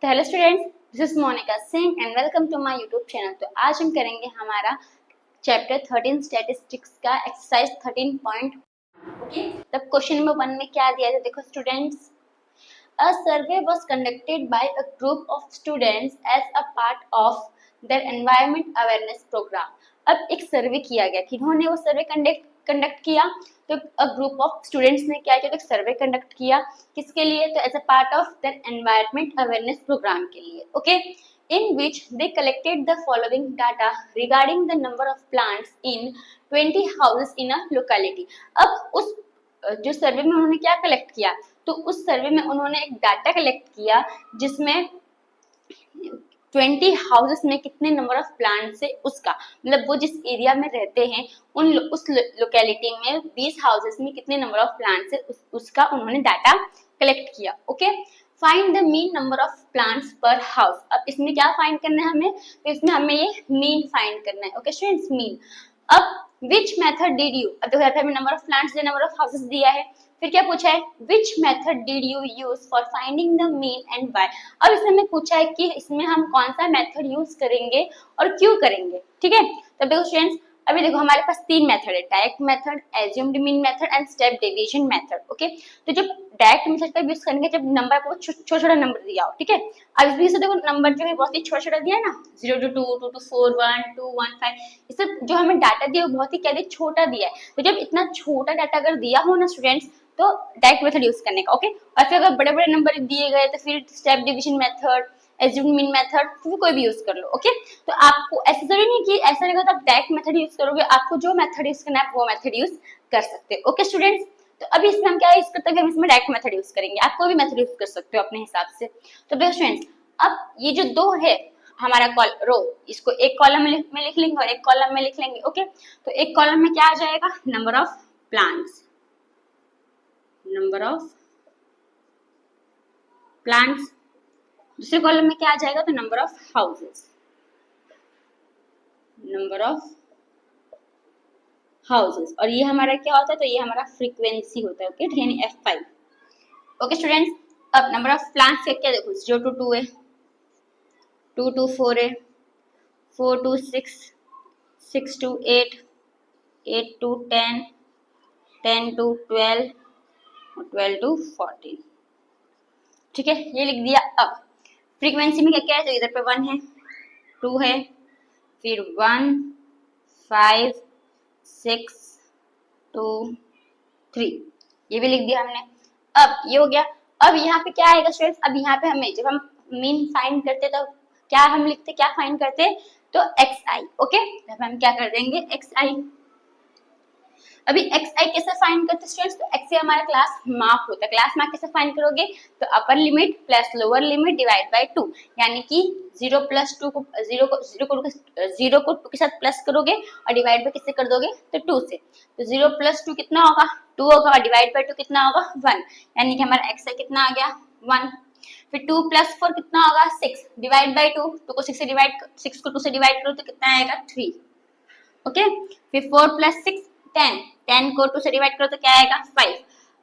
तो hello students, this is Monika Singh and welcome to my YouTube channel. तो आज हम करेंगे हमारा चैप्टर 13 स्टैटिस्टिक्स का एक्सरसाइज 13 पॉइंट। ओके, तब क्वेश्चन नंबर 1 में क्या दिया है देखो students. A survey was conducted by a group of students as a part of their environment awareness program। अब एक सर्वे किया गया, किन्होंने वो सर्वे कंडक्ट किया? तो अ ग्रुप ऑफ स्टूडेंट्स ने क्या किया, तो एक सर्वे कंडक्ट किया। किसके लिए? तो as a part of their environment awareness program के लिए। Okay, in which they collected the following data regarding the number of plants in 20 houses in a locality। अब उस जो सर्वे में उन्होंने क्या कलेक्ट किया, तो उस सर्वे में उन्होंने एक डाटा कलेक्ट किया जिसमें 20 हाउसेस में कितने नंबर ऑफ प्लांट्स है उसका, मतलब वो जिस एरिया में रहते हैं उस लोकेलिटी में 20 हाउसेस में कितने नंबर ऑफ प्लांट्स है उसका उन्होंने डाटा कलेक्ट किया। Okay, find the mean number of plants per house. अब इसमें क्या फाइंड करना है हमें, तो इसमें हमें ये मीन फाइंड करना है। Okay students, mean. अब विच मेथड डिड यू, अब देखो हमें number of plants number of houses दिया है, फिर क्या पूछा है, which method did you use for finding the mean and why. अब इसमें हमें पूछा है कि इसमें हम कौन सा मेथड यूज करेंगे और क्यों करेंगे। ठीक है, तो देखो स्टूडेंट्स, अभी देखो हमारे पास तीन मेथड है, direct method, assumed mean method and step deviation method. Okay, तो जब डायरेक्ट मेथड का यूज करेंगे जब नंबर को छोटा छोटा नंबर दिया हो। ठीक है, अब इसमें से देखो नंबर जो है बहुत ही छोटा छोटा दिया है ना, 0 to 2, 2 to 4, 1, 2, 1, 5। इससे जो हमें डाटा दिया वो बहुत ही क्या दिया, छोटा दिया है। तो जब इतना छोटा डाटा अगर दिया हो ना स्टूडेंट्स, तो डायरेक्ट मेथड यूज करने का। ओके, और फिर अगर बड़े बड़े नंबर दिए गए तो फिर step division method, assumed mean method, फिर कोई भी यूज कर लो। ओके, तो आपको ऐसा जरूरी नहीं कि ऐसा नहीं तो आप डायरेक्ट मेथड यूज करोगे, आपको जो मेथड यूज करना है वो मेथड यूज कर सकते हो। ओके स्टूडेंट्स, तो अभी इसमें हम क्या यूज करते हैं, हम इसमें डायरेक्ट मेथड यूज करेंगे, आप कोई भी मेथड यूज कर सकते हो अपने हिसाब से। तो देखो स्टूडेंट्स, अब ये जो दो है हमारा रो, इसको एक कॉलम में लिख लेंगे और एक कॉलम में लिख लेंगे। ओके, तो एक कॉलम में क्या आ जाएगा, number of plants, number of plants. दूसरे कॉलम में क्या आ जाएगा, तो number of houses, number of houses. और ये हमारा क्या होता है, तो ये हमारा फ्रीक्वेंसी होता है। ओके, यानी F5। ओके स्टूडेंट्स, अब नंबर ऑफ प्लांट्स क्या देखो, 0 to 2 है, 2 to 4 है, 4 to 6, 6 to 8, 8 to 10, 10 to 12, 12 to 14। ठीक है, ये लिख दिया। अब फ्रीक्वेंसी में क्या क्या है, तो इधर पे 1 है, 2 है, फिर 1, 5, 6, 2, 3, ये भी लिख दिया हमने। अब ये हो गया। अब यहाँ पे क्या आएगा स्टूडेंट्स, अब यहाँ पे हमें जब हम मीन फाइंड करते तो क्या हम लिखते, क्या फाइंड करते, तो xi। ओके, तब हम क्या कर देंगे, xi। अभी xi कैसे फाइंड करते स्टूडेंट्स, तो xi हमारा क्लास मार्क होता है। क्लास मार्क कैसे फाइंड करोगे, तो upper limit plus lower limit divide by 2, यानी कि 0 प्लस 2 को 0 को 2 के साथ प्लस करोगे और डिवाइड बाय किससे कर दोगे, तो 2 से। तो 0 प्लस 2 कितना होगा, 2 होगा, और डिवाइड बाय 2 कितना होगा, 1, यानी कि हमारा xi कितना आ गया, 1। फिर 2 प्लस 4 कितना होगा, 6, डिवाइड बाय 2, 2 को 6 से डिवाइड, 6 को 2 से डिवाइड करो तो कितना आएगा, 3। ओके, फिर 4 प्लस 6 10, 10 को 2 से डिवाइड करो तो क्या आएगा, 5।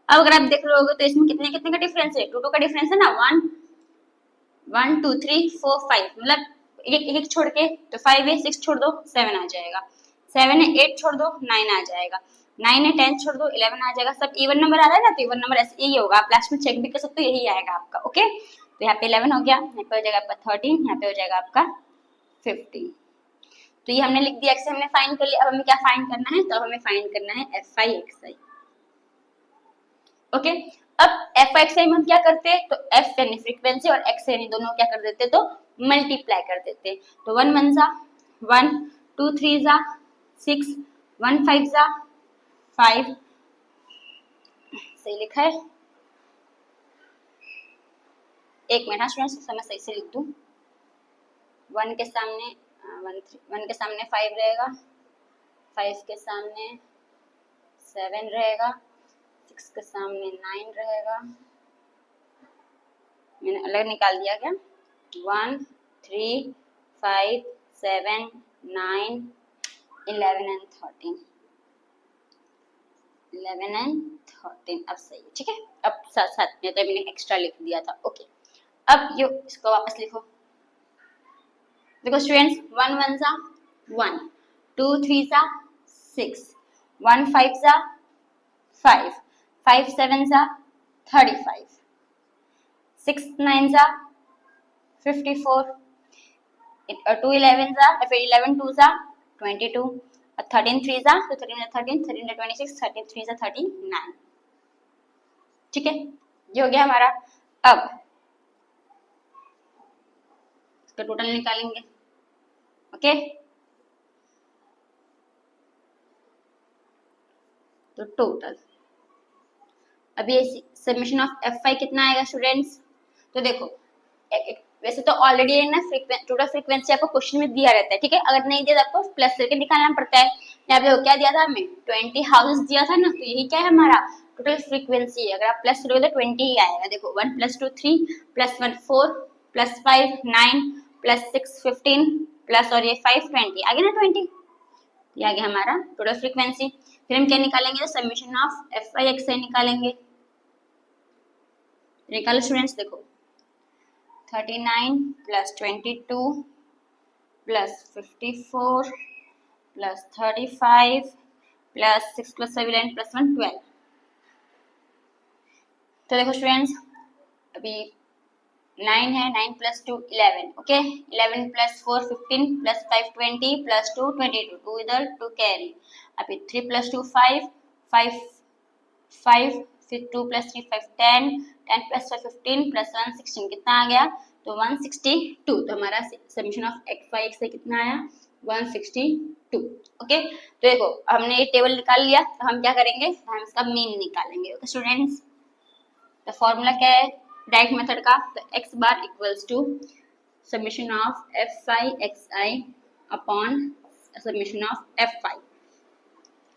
अब अगर आप देख रहे होगे तो इसमें कितने कितने का डिफरेंस है, 2 का डिफरेंस है ना, 1 1 2 3 4 5, मतलब एक एक छोड़ के, तो 5 है, 6 छोड़ दो 7 आ जाएगा, 7 है 8 छोड़ दो 9 आ जाएगा, 9 है 10 छोड़ दो 11 आ जाएगा। सब इवन नंबर आ रहा है ना, तो इवन नंबर ऐसे यही होगा, आप लास्ट में चेक भी कर सकते हो, यही आएगा आपका। ओके, तो यहाँ पे 11 हो गया, यहाँ पे हो जाएगा आपका 13, यहाँ पे हो जाएगा आपका 15। तो ये हमने लिख दिया, एक्स हमने फाइंड कर लिया। अब हमें क्या फाइंड करना है, तो हमें फाइंड करना है Fi xi। ओके, अब Fi xi में हम क्या करते हैं, तो F यानी फ्रीक्वेंसी और x यानी दोनों क्या कर देते, तो मल्टीप्लाई कर देते। तो 1 1 जा 1, 2 3 जा 6, 1 5 जा 5, सही लिखा है। एक मिनट स्टूडेंट्स, मैं सही से लिख दूं। 1 के सामने 1 के सामने 5 रहेगा, 5 के सामने 7 रहेगा, 6 के सामने 9 रहेगा, मैंने अलग निकाल दिया क्या, 1 3 5 7 9 11 एंड 13, 11 एंड 13। अब सही है, ठीक है। अब साथ साथ में तो मैंने एक्स्ट्रा लिख दिया था। ओके, अब ये इसको वापस लिखो। देखो स्टूडेंट्स, 1 1 जा 1, 2 3 जा 6, 1 5 जा 5, 5 7 जा 35, 6 9 जा 54, 2 11 जा फिर 11 2 जा 22, और 13 3 जा तो 13 13 13 26, 13 3 जा 39। ठीक है, ये हो गया हमारा। अब इसका टोटल निकालेंगे। ओके, तो टोटल अभी समेशन ऑफ F5 कितना आएगा स्टूडेंट्स? तो देखो वैसे तो ऑलरेडी है ना टोटल फ्रीक्वेंसी आपको क्वेश्चन में दिया रहता है, ठीक है। अगर नहीं दिया तो आपको प्लस करके निकालना पड़ता है। यहाँ पे क्या दिया था हमें? 20 हाउसेस दिया था ना, तो यही क्या है हमारा टोटल फ्रीक्वेंसी है। अगर आप प्लस करोगे तो 20 ही आएगा। देखो 1 + 2 3 + 1 4 + 5 9 + 6 15 प्लस और ये 5 20 आ गया ना 20, ये आ गया हमारा टोटल फ्रीक्वेंसी। फिर हम क्या निकालेंगे? समेशन ऑफ F5 XI निकालेंगे। निकालो स्टूडेंट्स, देखो 39 + 22 + 54 + 35 + 6 + 7 + 1 12। तो देखो स्टूडेंट्स, अभी 9 है, 9 + 2 11, ओके। 11 + 4 15 + 5 20 + 2 22, 2 इधर 2 कैरी। अभी 3 + 2 5 5 5 फिर 2 + 3 5 10 10 + 5 15 + 1 16, कितना आ गया? तो 162। तो हमारा समेशन ऑफ F5 XI कितना आया? 162। ओके, तो देखो हमने ये टेबल निकाल लिया, तो हम क्या करेंगे? हम इसका मीन निकालेंगे। ओके स्टूडेंट्स, तो फॉर्मूला क्या है डायरेक्ट मेथड का? तो x bar equals to summation of F5 XI upon summation of F5।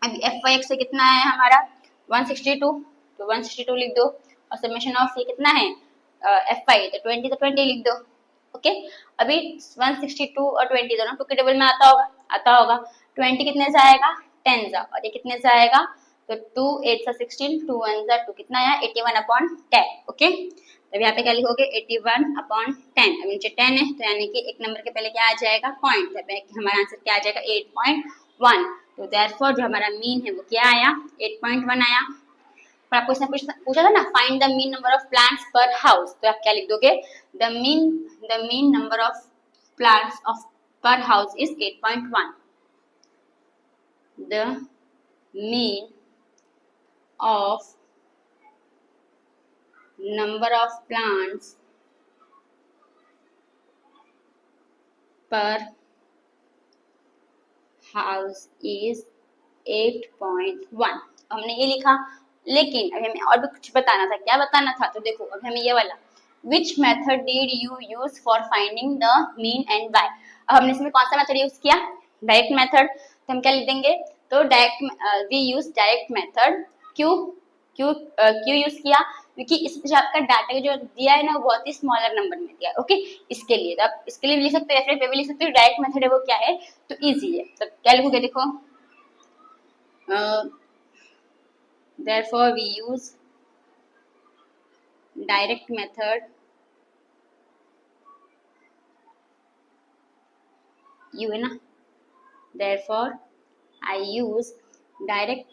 अभी F5 XI कितना है हमारा? 162, तो 162 लिख दो। और समेशन ऑफ ये कितना है F5, तो 20 तो 20 लिख दो। ओके, अभी 162 और 20 दोनों टू के टेबल में आता होगा। 20 कितने से आएगा? 10 जा, और ये कितने से आएगा? तो 2 8 सा 16, 2 1 जा 2, कितना आया? 81/10। ओके, तो यहाँ पे क्या लिखोगे? 81/10। अब नीचे 10 है, तो यानी कि एक नंबर के पहले क्या आ जाएगा? पॉइंट। तो हमारा आंसर क्या आ जाएगा? 8.1। तो देयरफॉर जो हमारा मीन है वो क्या आया? 8.1 आया। पर आपको इसने पूछा था ना, find the mean number of plants per house, तो आप क्या लिख दोगे? The mean number of plants of per house is 8.1। The mean of number of plants per house is 8.1। हमने ये लिखा, लेकिन अभी हमें और भी कुछ बताना था। क्या बताना था? तो देखो अभी हमें ये वाला which method did you use for finding the mean and why। अब हमने इसमें कौन सा मेथड यूज किया? Direct method. तो हम क्या लिख देंगे? तो direct we use direct method. क्यों यूज किया? क्योंकि इसमें जो आपका डाटा जो दिया है ना, वो बहुत ही स्मॉलर नंबर में दिया है। ओके, इसके लिए तो आप इसके लिए भी लिख सकते हो, या फिर भी लिख सकते हो। डायरेक्ट मेथड है वो क्या है? तो इजी है। तो क्या लिखोगे? देखो therefore we use direct method you है ना, therefore I use direct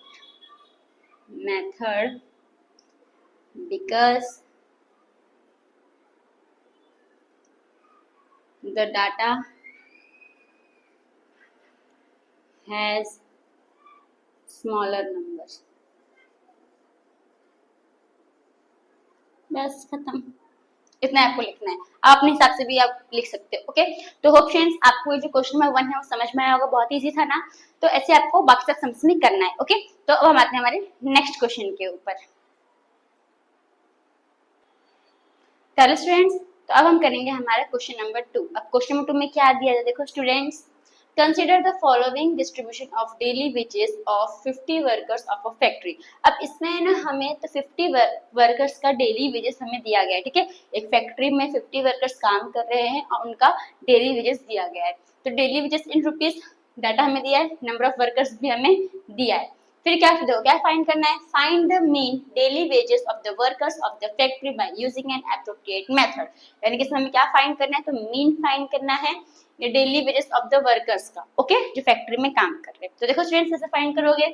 method because the data has smaller numbers। बस खत्म, इतना आपको लिखना है। आप अपने हिसाब से भी आप लिख सकते हो। ओके, तो होप फ्रेंड्स आपको ये जो क्वेश्चन नंबर 1 है वो समझ में आया होगा। बहुत इजी था ना, तो ऐसे आपको बाकी सब समझ में करना है। ओके, तो अब हम आते हैं हमारे नेक्स्ट क्वेश्चन के ऊपर। चलो स्टूडेंट्स, तो अब हम करेंगे हमारा क्वेश्चन नंबर 2। अब क्वेश्चन नंबर 2 में क्या दिया है? देखो students, consider the following distribution of daily wages of 50 workers of a factory. अब इसमें ना हमें तो 50 वर्कर्स का डेली वेजेस हमें दिया गया है। ठीक है, एक फैक्ट्री में 50 वर्कर्स काम कर रहे हैं और उनका डेली वेजेस दिया गया है। तो daily wages in rupees data हमें दिया है, नंबर ऑफ वर्कर्स भी हमें दिया है। फिर क्या देखो क्या फाइंड करना है, find the mean daily wages of the workers of the factory by using N appropriate method. यानी कि इसमें हमें क्या फाइंड करना है, तो मीन फाइंड करना है ये daily wages of the workers का, ओके, जो फैक्ट्री में काम कर रहे हैं। तो देखो स्टूडेंट्स कैसे फाइंड करोगे,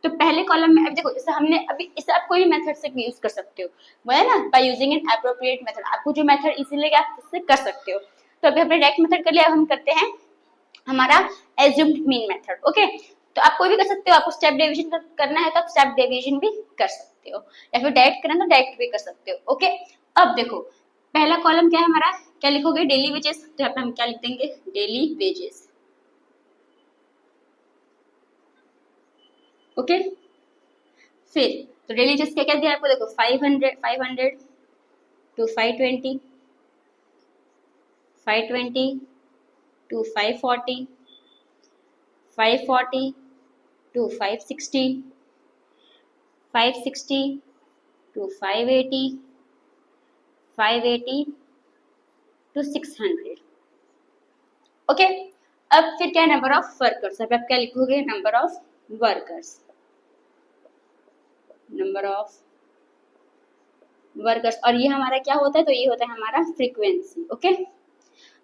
तो पहले कॉलम में अब देखो इसे हमने अभी इसे आप कोई मेथड से यूज कर सकते हो, बोला ना, by using N appropriate method, आपको जो मेथड इजी लगे आप इससे कर सकते हो। तो अभी हमने डायरेक्ट मेथड कर लिया, अब हम करते हैं हमारा एज्यूम्ड मीन मेथड, ओके। तो आप कोई भी कर सकते हो, आपको स्टेप डेविएशन करना है तो आप स्टेप डेविएशन भी कर सकते हो, या फिर डायरेक्ट करना है तो डायरेक्ट भी कर सकते हो, ओके। अब देखो पहला कॉलम क्या है हमारा, क्या लिखोगे, डेली वेजेस, तो यहाँ पे हम क्या लिख देंगे, डेली वेजेस, ओके। फिर तो डेली वेजेस क्या क्या दिया आपको, देखो 500 to 520, 520 to 540, 540 to 560, 560 to 580, 580 to 600, okay. अब फिर क्या नंबर ऑफ वर्कर्स, अब आप क्या लिखोगे, number of workers, number of workers, और ये हमारा क्या होता है, तो ये होता है हमारा फ्रीक्वेंसी, ओके।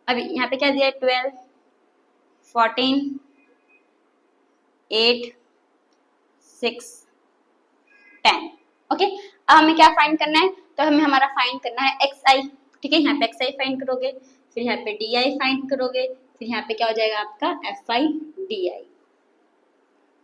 अभी यहाँ पे क्या दिया है, 12, 14, 8, 6, 10, ओके। अब हमें क्या फाइंड करना है, तो हमें हमारा फाइंड करना है एक्स आई, ठीक है। यहाँ पे एक्स आई फाइंड करोगे, फिर यहाँ पे डी आई फाइंड करोगे, फिर यहाँ पे क्या हो जाएगा आपका F I D I,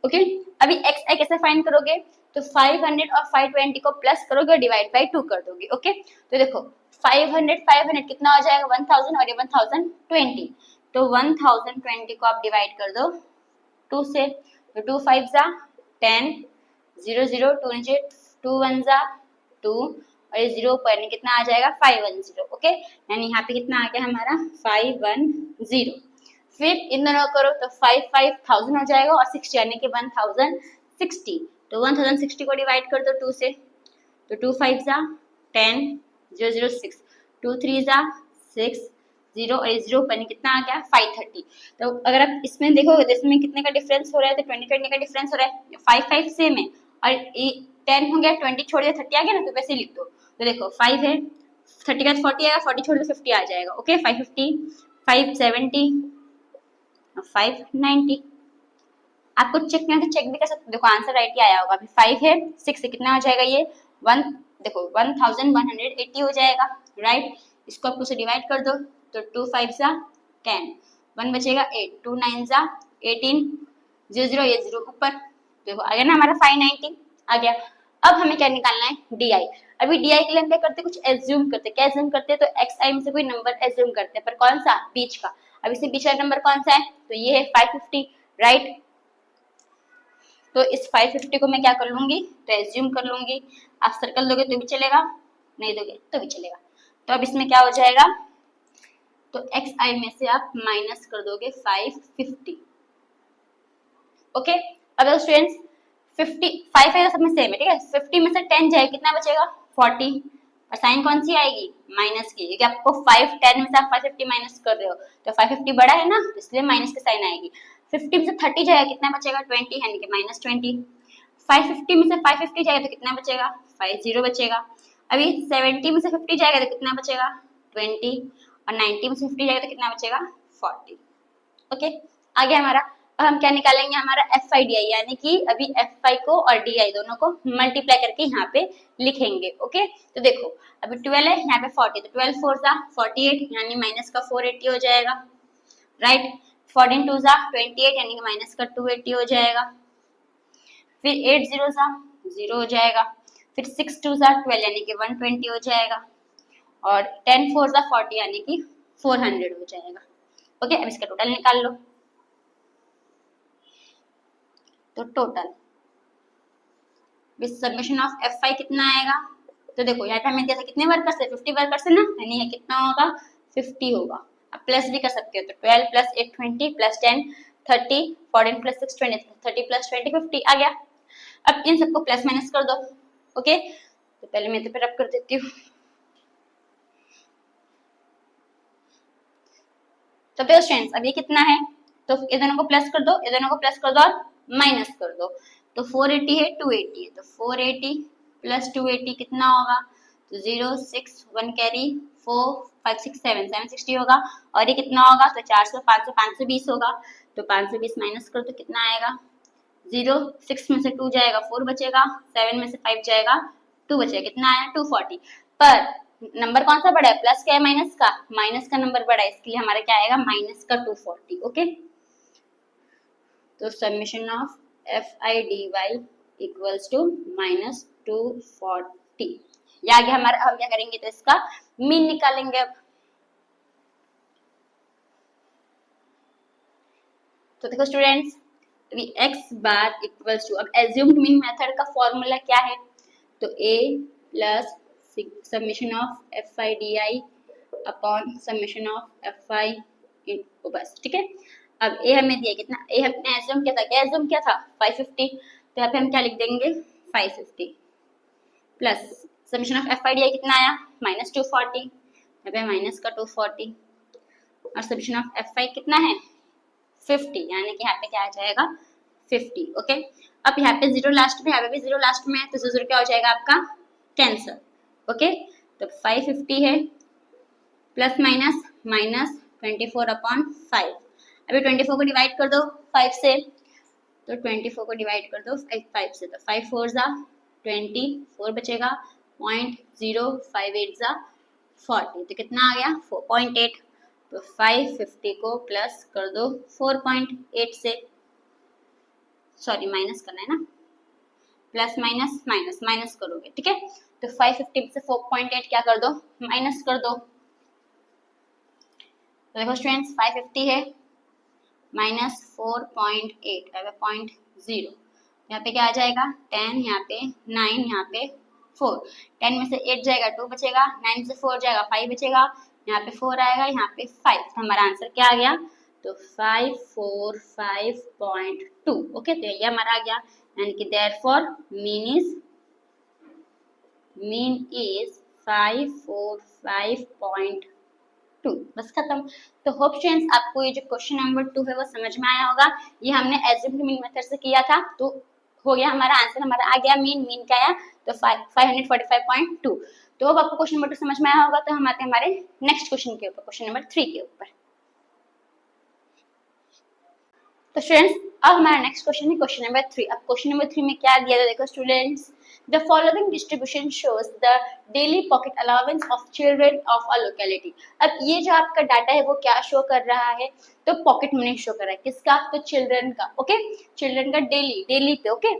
okay. अभी एक्स आई कैसे फाइंड करोगे, तो 500 और 520 को प्लस करोगे और डिवाइड बाई 2 कर दोगे, ओके। तो देखो 500 कितना हो जाएगा, 1000, और ये 1020, तो 1020 को आप डिवाइड कर दो 2 से, तो 2 5 जा 10, 0 0 2 नीचे 2 1 जा 2, और ये 0 पर कितना आ जाएगा 510, ओके। यानी यहाँ पे कितना आ गया हमारा 510। फिर इन दोनों करो तो 5 5000 हो जाएगा, और 60 यानी कि 1060, तो 1060 को डिवाइड कर दो 2 से, तो 2 5 जा 10, 0 0 6, 2 3 जा 6, 0, और 0 पर कितना आ गया 530। तो अगर आप इसमें देखोगे तो इसमें कितने का डिफरेंस हो रहा है, तो 20 का डिफरेंस हो रहा है, 5 5 सेम है, और 10 हो गया, 20 छोड़ दिया 30 आ गया ना, तो वैसे लिख दो। तो देखो 5 है, 30 का 40 आएगा, 40 छोड़ दो 50 आ जाएगा, ओके। 550, 570, 590, आपको चेक करना है तो चेक भी कर सकते हो, देखो आंसर राइट ही आया होगा। अभी 5 है, 6 से कितना हो जाएगा, ये 1, देखो 1180 हो जाएगा, राइट। इसको आप उसे डिवाइड कर दो, तो 2 5 जा 10, 1 बचेगा 8, 2 9 जा 18, 0 0, ये 0 ऊपर, देखो आ गया ना हमारा 590 आ गया। अब हमें क्या निकालना है, डी आई। अभी डी आई के लिए हम क्या करते हैं, कुछ एज्यूम करते हैं, क्या एज्यूम करते हैं, तो एक्स आई में से कोई नंबर एज्यूम करते हैं, पर कौन सा, बीच का। अब इससे बीच का नंबर कौन सा है, तो ये है 550, राइट। तो इस 550 को मैं क्या कर लूंगी, तो एज्यूम कर लूंगी। आप सर्कल दोगे तो भी चलेगा, नहीं दोगे तो भी चलेगा। तो अब इसमें क्या हो जाएगा, तो एक्स आई में से आप माइनस कर दोगे 550, ओके। अब स्टूडेंट्स 5 है सब में सेम है, ठीक है। 50 में से 10 जाए कितना बचेगा 40, और साइन कौन सी आएगी, माइनस की, क्योंकि आपको 5 10 में से आप 550 माइनस कर रहे हो, तो 550 बड़ा है ना, इसलिए माइनस की साइन आएगी। 50 में से 30 जाएगा कितना बचेगा 20, यानी कि -20। 550 में से 550 जाएगा तो कितना बचेगा 50 बचेगा। अभी 70 में से 50 जाएगा तो कितना बचेगा 20, और 90 में से 50 जाएगा तो कितना बचेगा 40, ओके। आ गया हमारा। अब हम क्या निकालेंगे, हमारा एफ आई डी आई, यानी कि अभी एफ आई को और डी आई दोनों को मल्टीप्लाई करके यहाँ पे लिखेंगे, ओके। तो देखो अभी 12 है, यहाँ पे 40, तो 12 4 जा 48, यानी माइनस का 480 हो जाएगा, राइट। 14 2 जा 28, यानी कि माइनस का 280 हो जाएगा। फिर 8 0 जा 0 हो जाएगा। फिर 6 2 जा 12, यानी कि 120 हो जाएगा, और 10 4 जा 40, यानी कि 400 हो जाएगा, ओके। अब इसका टोटल निकाल लो, तो total with submission of F I कितना आएगा, तो देखो यहाँ पे हमें दिया था कितने वर्कर्स है, 50 वर्कर्स है ना, यानी ये कितना होगा 50 होगा। आप प्लस भी कर सकते हो, तो 12 प्लस 8 20 प्लस 10 30, 14 प्लस 6 20, 30 प्लस 20 50 आ गया। अब इन सबको प्लस माइनस कर दो, ओके। तो पहले मैं तो रब कर देती हूँ, तो फिर स्टूडेंट्स अब ये कितना है, तो ये दोनों को प्लस कर दो, ये दोनों को प्लस कर दो और माइनस कर दो, तो 480 है, 280 है, तो 480 प्लस 280 कितना होगा, तो 0 6 1 कैरी 4 5 6 7 760 होगा। और ये कितना होगा, तो 400 500 520 होगा। तो 520 माइनस करो तो कितना आएगा, 0 6 में से 2 जाएगा 4 बचेगा, 7 में से 5 जाएगा 2 बचेगा, कितना आया 240। पर नंबर कौन सा बड़ा है, प्लस का है माइनस का, माइनस का नंबर बड़ा है, इसके लिए हमारा क्या आएगा माइनस का 240। ओके, तो summation of F I D Y equals to minus 240। ये आगे हमारा, हम क्या करेंगे, तो इसका मीन निकालेंगे। अब तो देखो students, x bar equals to, अब एज्यूम्ड मीन मेथड का फॉर्मूला क्या है, तो a plus summation of F I D i upon summation of F i, बस ठीक है। अब ए हमें दिया कितना, ए हमने एज्यूम किया था, क्या एज्यूम किया था 550, तो यहाँ पे हम क्या लिख देंगे 550 plus summation of F I D I कितना आया माइनस 240, यहाँ पे माइनस का 240, और समेशन ऑफ एफ आई कितना है 50, यानी कि यहाँ पे क्या आ जाएगा 50। ओके, अब यहाँ पे 0 लास्ट में, यहाँ पे भी 0 लास्ट में है, तो 0 क्या हो जाएगा आपका कैंसर। ओके, तो 550 है प्लस माइनस माइनस 24 अपॉन 5। अभी 24 को डिवाइड कर दो 5 से, तो 24 को डिवाइड कर दो 5 से, तो 5 4 जा 24 बचेगा, 0.058 जा 40, तो कितना आ गया 4.8। तो 550 को प्लस कर दो 4.8 से, सॉरी माइनस करना है ना, प्लस माइनस माइनस माइनस करोगे, ठीक है। तो 550 से 4.8 क्या कर दो माइनस कर दो। तो देखो स्टूडेंट्स 550 है माइनस 4.8 अगर 0.0, यहाँ पे क्या आ जाएगा 10, यहाँ पे 9, यहाँ पे 4, 10 में से 8 जाएगा 2 बचेगा, 9 से 4 जाएगा 5 बचेगा, यहाँ पे 4 आएगा, यहाँ पे 5, तो हमारा आंसर क्या आ गया, तो 545.2। ओके, तो ये हमारा आ गया, यानी कि देयरफॉर मीन इज 545.2। बस खत्म। तो होप स्टूडेंट्स आपको ये जो क्वेश्चन नंबर 2 है वो समझ में आया होगा। ये हमने एज्यूम्ड मीन मेथड से किया था, तो हो गया हमारा आंसर, हमारा आ गया मीन क्या आया, तो 545.2। तो अब आपको क्वेश्चन नंबर 2 समझ में आया होगा। तो हम आते हैं हमारे नेक्स्ट क्वेश्चन के ऊपर, क्वेश्चन नंबर 3 के ऊपर। तो स्टूडेंट्स अब हमारा नेक्स्ट क्वेश्चन है क्वेश्चन नंबर 3। अब क्वेश्चन नंबर 3 में क्या दिया है, देखो students, the following distribution shows the daily pocket allowance of children of a locality. अब ये जो आपका डाटा है वो क्या शो कर रहा है, तो पॉकेट मनी शो कर रहा है, किसका, तो चिल्ड्रन का। ओके, चिल्ड्रन का डेली पे। ओके,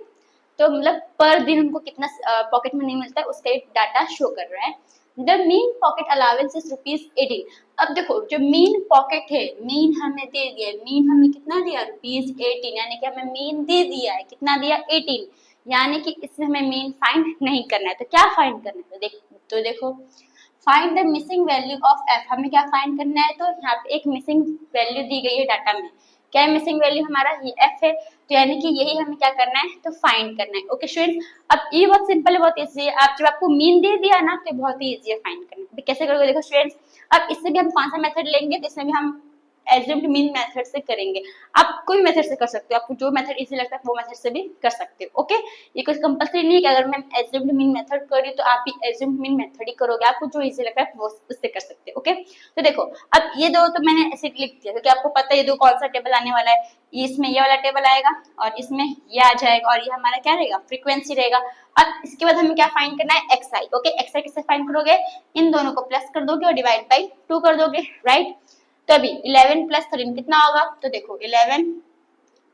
तो मतलब पर दिन उनको कितना पॉकेट मनी मिलता है उसका डाटा शो कर रहा है। The mean pocket allowance is ₹18। अब देखो जो मीन पॉकेट है, मीन हमें दे दिया, मीन हमें कितना दिया ₹18, यानी कि हमें मीन दे दिया है, कितना दिया 18, यानी कि इसमें हमें मीन फाइंड नहीं करना है। तो क्या फाइंड करना है, तो देखो find the missing value of F, हमें क्या फाइंड करना है, तो यहाँ पे एक मिसिंग वैल्यू दी गई है डाटा में, क्या है मिसिंग वैल्यू, हमारा ये एफ है, तो यानी कि यही हमें क्या करना है, तो फाइंड करना है। ओके स्टूडेंट्स, अब ये बहुत सिंपल है, बहुत इजी है। आप जब आपको मीन दे दिया ना तो बहुत ही इजी है फाइंड करना। तो कैसे करोगे, देखो स्टूडेंट्स, अब इससे भी हम कौन सा मेथड लेंगे, तो इसमें भी हम एज्यूम्ड मीन मेथड से करेंगे। आप कोई मेथड से कर सकते हो, आपको जो मेथड इजी लगता है वो मेथड से भी कर सकते हो। ओके, ये कुछ कंपल्सरी नहीं है कि अगर मैं एज्यूम्ड मीन मेथड करी तो आप भी एज्यूम्ड मीन मेथड ही करोगे, आपको जो इजी लगता है वो उससे कर सकते हो। ओके, तो देखो अब ये दो तो मैंने ऐसे लिख दिया क्योंकि आपको पता है ये दो कौन सा टेबल आने वाला है, इसमें ये वाला टेबल आएगा और इसमें ये आ जाएगा, और ये हमारा क्या रहेगा, फ्रीक्वेंसी रहेगा। अब इसके बाद हमें क्या फाइंड करना है, एक्सआई। ओके, एक्सआई कैसे फाइंड करोगे, इन दोनों को प्लस कर दोगे और डिवाइड बाई 2 कर दोगे, राइट। तो अभी 11 प्लस 13 कितना होगा, तो देखो 11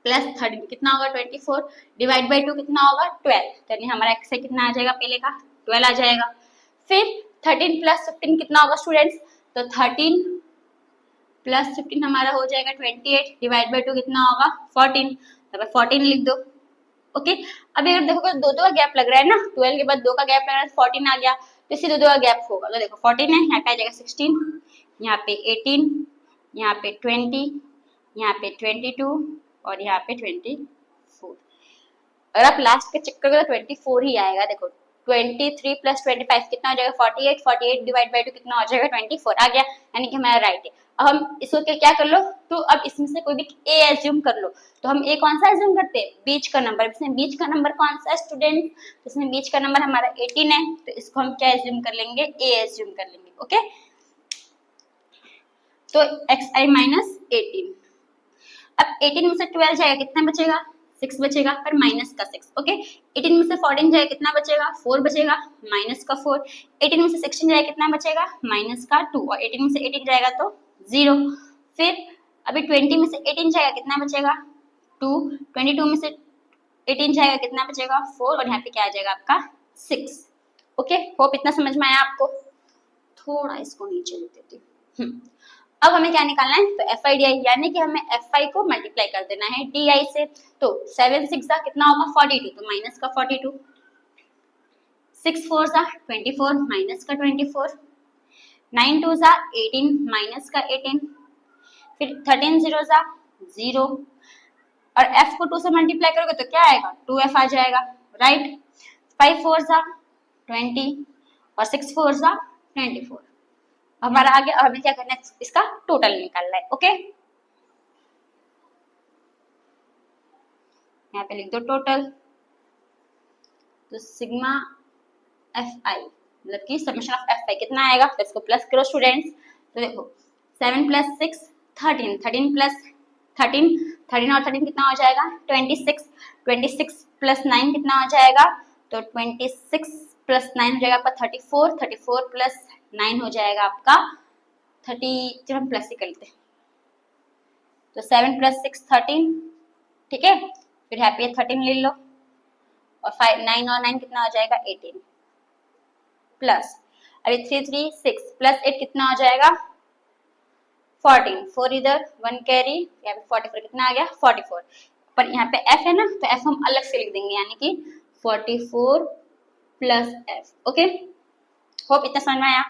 प्लस 13 कितना होगा 24, डिवाइड बाई 2 कितना होगा 12, यानी हमारा एक्सआई कितना आ जाएगा, पहले का 12 आ जाएगा। फिर 13 प्लस 15 कितना होगा स्टूडेंट्स, तो 13 प्लस 15 हमारा हो जाएगा 28, डिवाइड बाई 2 कितना होगा 14, तो 14 लिख दो। ओके, अभी अगर देखो दो का गैप लग रहा है ना, 12 के बाद 2 का गैप लग रहा है, 14 आ गया, तो इसी दो का गैप होगा। तो देखो 14 है, यहाँ पे आ जाएगा 16, यहाँ पे 18, यहाँ पे 20, यहाँ पे 22 और यहाँ पे 24। अगर आप लास्ट का चेक करोगे तो 24 ही आएगा। देखो 23 प्लस 25 कितना हो जाएगा 48, 48 डिवाइड बाई 2 कितना हो जाएगा 24 आ गया, यानी कि हमारा राइट है। अब हम इसको क्या कर लो, तो अब इसमें से कोई भी ए एज्यूम कर लो। तो हम ए कौन सा एज्यूम करते हैं, बीच का नंबर। इसमें बीच का नंबर कौन सा है स्टूडेंट, तो इसमें बीच का नंबर हमारा 18 है, तो इसको हम क्या एज्यूम कर लेंगे, ए एज्यूम कर लेंगे। ओके, तो xi माइनस 18। अब 18 में से 12 जाएगा, कितना बचेगा, 6 बचेगा, पर माइनस का 6। ओके, 18 में से 14 जाएगा, कितना बचेगा, 4 बचेगा, माइनस का 4। 18 में से 16 जाएगा, कितना बचेगा, माइनस का 2। और 18 में से 18 जाएगा तो 0। फिर अभी 20 में से 18 जाएगा, कितना बचेगा, 2। 22 में से 18 जाएगा, कितना बचेगा, 4। और यहाँ पे क्या आ जाएगा आपका 6। ओके, होप इतना समझ में आया आपको। थोड़ा इसको नीचे लिख देती हूँ। अब हमें क्या निकालना है, तो एफ आई डी आई, यानी कि हमें एफ आई को मल्टीप्लाई कर देना है डी आई से। तो 7 6 कितना होगा, 42, तो माइनस का 42। 6 4 24, माइनस का 24। 9 2 18, माइनस का 18। फिर 13 0 0। और f को 2 से मल्टीप्लाई करोगे तो क्या आएगा, 2f आ जाएगा, राइट। 5 4 20 और 6 4 24 हमारा आ गया। हमें क्या करना है, इसका टोटल निकालना है। ओके, यहाँ पे लिख दो टोटल। तो सिग्मा एफ आई मतलब कि समेशन ऑफ एफ आई कितना आएगा, तो इसको प्लस करो स्टूडेंट्स। तो देखो 7 + 6 13, 13 + 13, 13 और 13 कितना हो जाएगा, 26। 26 + 9 कितना हो जाएगा, तो 26 + 9 हो जाएगा आपका 34। 34 + 9 हो जाएगा आपका 30। जब हम प्लस ही करते हैं तो 7 + 6 13, ठीक है। फिर यहाँ पे 13 ले लो, और 5 9 और 9 कितना हो जाएगा 18 प्लस, अरे 3 3 6 + 8 कितना हो जाएगा 14। 4 इधर 1 कैरी, यहाँ पे 44 कितना आ गया 44। पर यहाँ पे f है ना, तो f हम अलग से लिख देंगे, यानी कि 44 + f। ओके, होप इतना समझ में आया।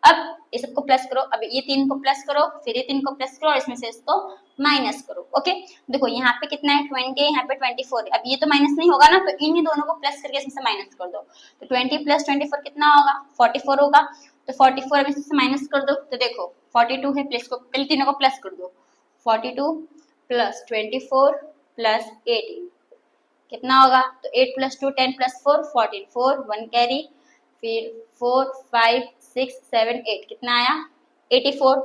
अब ये सबको प्लस करो, अब ये 3 को प्लस करो, फिर ये 3 को प्लस करो, और इसमें से इसको माइनस करो। ओके, देखो यहाँ पे कितना है 20 है, यहाँ पे 24 है। अब ये तो माइनस नहीं होगा ना, तो इन्हीं दोनों को प्लस करके इसमें से माइनस कर दो। तो 20 + 24 कितना होगा, 44 होगा। तो 44 अब इसमें से माइनस कर दो, तो देखो 42 है, प्लस को पहले तीनों को प्लस कर दो। 42 + 24 + 18 कितना होगा, तो 8 + 2 10 + 4 14, 4 1 कैरी, फिर 4 5 6 7 8 कितना आया 84।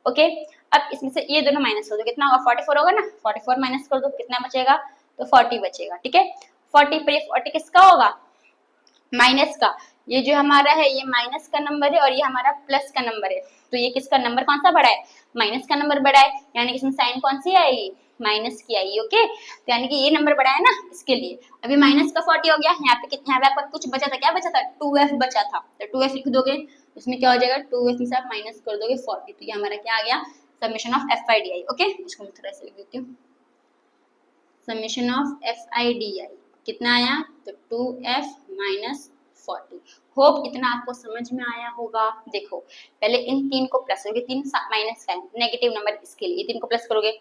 ओके, अब इसमें से ये दोनों माइनस कर दो, कितना होगा 44 होगा ना, 44 माइनस कर दो, कितना बचेगा, तो 40 बचेगा, ठीक है। 40 पर 40 किसका होगा, माइनस का। ये जो हमारा है ये माइनस का नंबर है, और ये हमारा प्लस का नंबर है। तो ये किसका नंबर कौन सा बड़ा है, माइनस का नंबर बड़ा है, यानी कि इसमें साइन कौन सी आएगी, माइनस की आएगी। ओके, तो यानी कि ये नंबर बड़ा है ना, इसके लिए। अभी माइनस का 40 हो गया, यहाँ पे कितना, यहाँ पे आपका कुछ बचा था, क्या बचा था, 2f बचा था। तो 2f लिख दोगे, उसमें क्या हो जाएगा, 2f में से आप माइनस कर दोगे 40। तो ये हमारा क्या आ गया, summation of F I D I. Okay, इसको मैं थोड़ा सा लिख देती हूँ, summation of F I D I कितना आया, तो 2f - 40। होप इतना आपको समझ में आया होगा। देखो पहले इन 3 को प्लस करोगे, 3 माइनस का है, नेगेटिव नंबर, इसके लिए 3 को प्लस करोगे।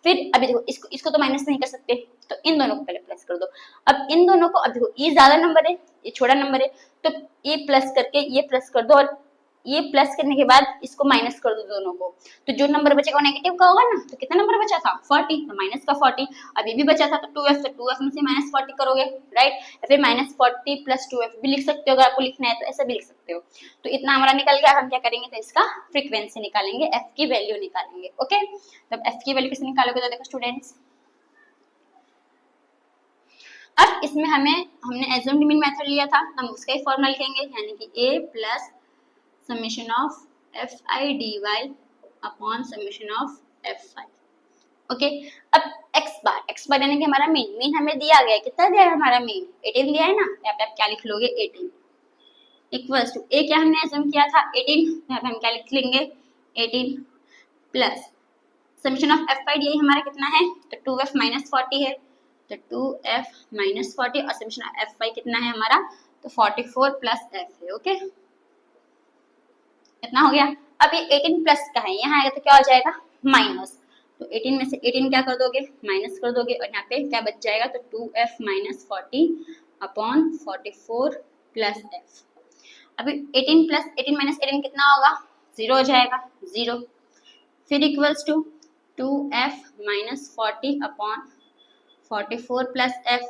फिर अभी देखो इसको तो माइनस नहीं कर सकते, तो इन दोनों को पहले प्लस कर दो। अब इन दोनों को, अब देखो ये ज्यादा नंबर है, ये छोटा नंबर है, तो ये प्लस करके ये प्लस कर दो, और ये प्लस करने के बाद इसको माइनस कर दो दोनों को। तो जो नंबर बचेगा वो नेगेटिव का होगा ना, तो कितना नंबर बचा था 40, तो माइनस का 40। अब ये भी बचा था, तो 2f, तो 2f में से माइनस 40 करोगे, राइट। या फिर -40 + 2f भी लिख सकते हो, अगर आपको लिखना है तो ऐसा भी लिख सकते हो। तो इतना हमारा निकल गया। हम क्या करेंगे, तो इसका फ्रीक्वेंसी निकालेंगे, f की वैल्यू निकालेंगे। ओके, तब f की वैल्यू कैसे निकालोगे, तो देखो स्टूडेंट्स, अब इसमें हमने एज्यूम्ड मीन मेथड लिया था, हम उसका ही फॉर्मूला लिखेंगे, यानी कि a + summation of F I D Y upon summation of F I. Okay, अब एक्स बार यानी कि हमारा मीन हमें दिया गया है, कितना दिया है हमारा मीन 18 दिया है ना, यहाँ पे आप क्या लिख लोगे 18 इक्वल्स टू ए क्या हमने एज्यूम किया था 18, यहाँ पे हम क्या लिख लेंगे 18 plus summation of F I D हमारा कितना है, तो 2f - 40 है, तो 2f - 40, और समेशन ऑफ एफ आई कितना है हमारा, तो 44 + f है। ओके, इतना हो गया। अब ये 18 प्लस का है, यहाँ आएगा तो क्या हो जाएगा माइनस, तो 18 में से 18 क्या कर दोगे, माइनस कर दोगे, और यहाँ पे क्या बच जाएगा, तो 2f - 40 अपॉन 44 + f। अभी 18 + 18 - 18 कितना होगा, 0 हो जाएगा, 0। फिर equals to 2f minus 40 upon 44 plus f।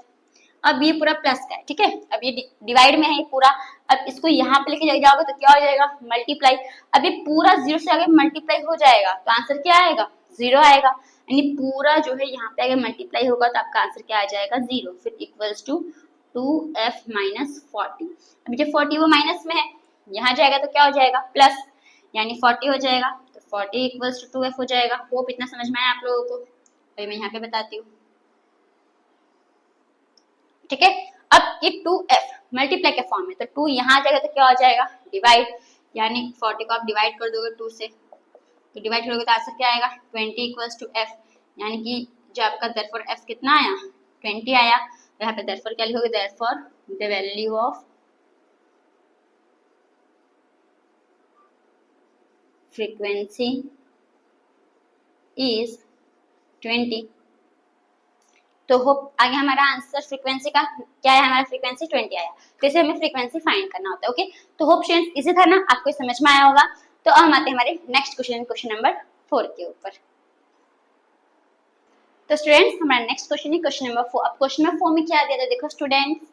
अब ये पूरा प्लस का है, ठीक है। अब ये डिवाइड में है ये पूरा। अब इसको यहाँ पे लेके जाओगे तो क्या हो जाएगा, मल्टीप्लाई। अब ये पूरा 0 से आगे मल्टीप्लाई हो जाएगा तो आंसर क्या आएगा, 0 आएगा। यानी पूरा जो है यहाँ पे अगर मल्टीप्लाई होगा तो आपका आंसर क्या आ जाएगा, 0। फिर इक्वल्स टू 2f माइनस 40। अभी जो 40 वो माइनस में है, यहाँ जाएगा तो क्या हो जाएगा, प्लस, यानी 40 हो जाएगा। तो 40 इक्वल्स टू 2f हो जाएगा। होप इतना समझ में आया आप लोगों को। अभी मैं यहाँ पे बताती हूँ, ठीक है। अब ये 2f मल्टीप्लाई के फॉर्म में, तो 2 यहाँ जाएगा तो क्या हो जाएगा, डिवाइड। यानी 40 को आप डिवाइड कर दोगे 2 से, तो डिवाइड करोगे तो आंसर क्या आएगा, 20 इक्वल्स टू f। यानी कि जो आपका देयरफॉर f कितना आया, 20 आया। तो यहाँ पे देयरफॉर क्या लिखोगे, therefore the value of frequency is 20। तो होप आगे हमारा आंसर फ्रीक्वेंसी का क्या है, हमारा फ्रीक्वेंसी 20 आया। तो इसे हमें फ्रीक्वेंसी फाइंड करना होता है, ओके। तो होप स्टूडेंट्स इसी था ना, आपको समझ में आया होगा। तो अब हम आते हैं हमारे नेक्स्ट क्वेश्चन, क्वेश्चन नंबर 4 के ऊपर। तो स्टूडेंट्स हमारा नेक्स्ट क्वेश्चन है क्वेश्चन नंबर 4। अब क्वेश्चन नंबर 4 में क्या दिया था, देखो students,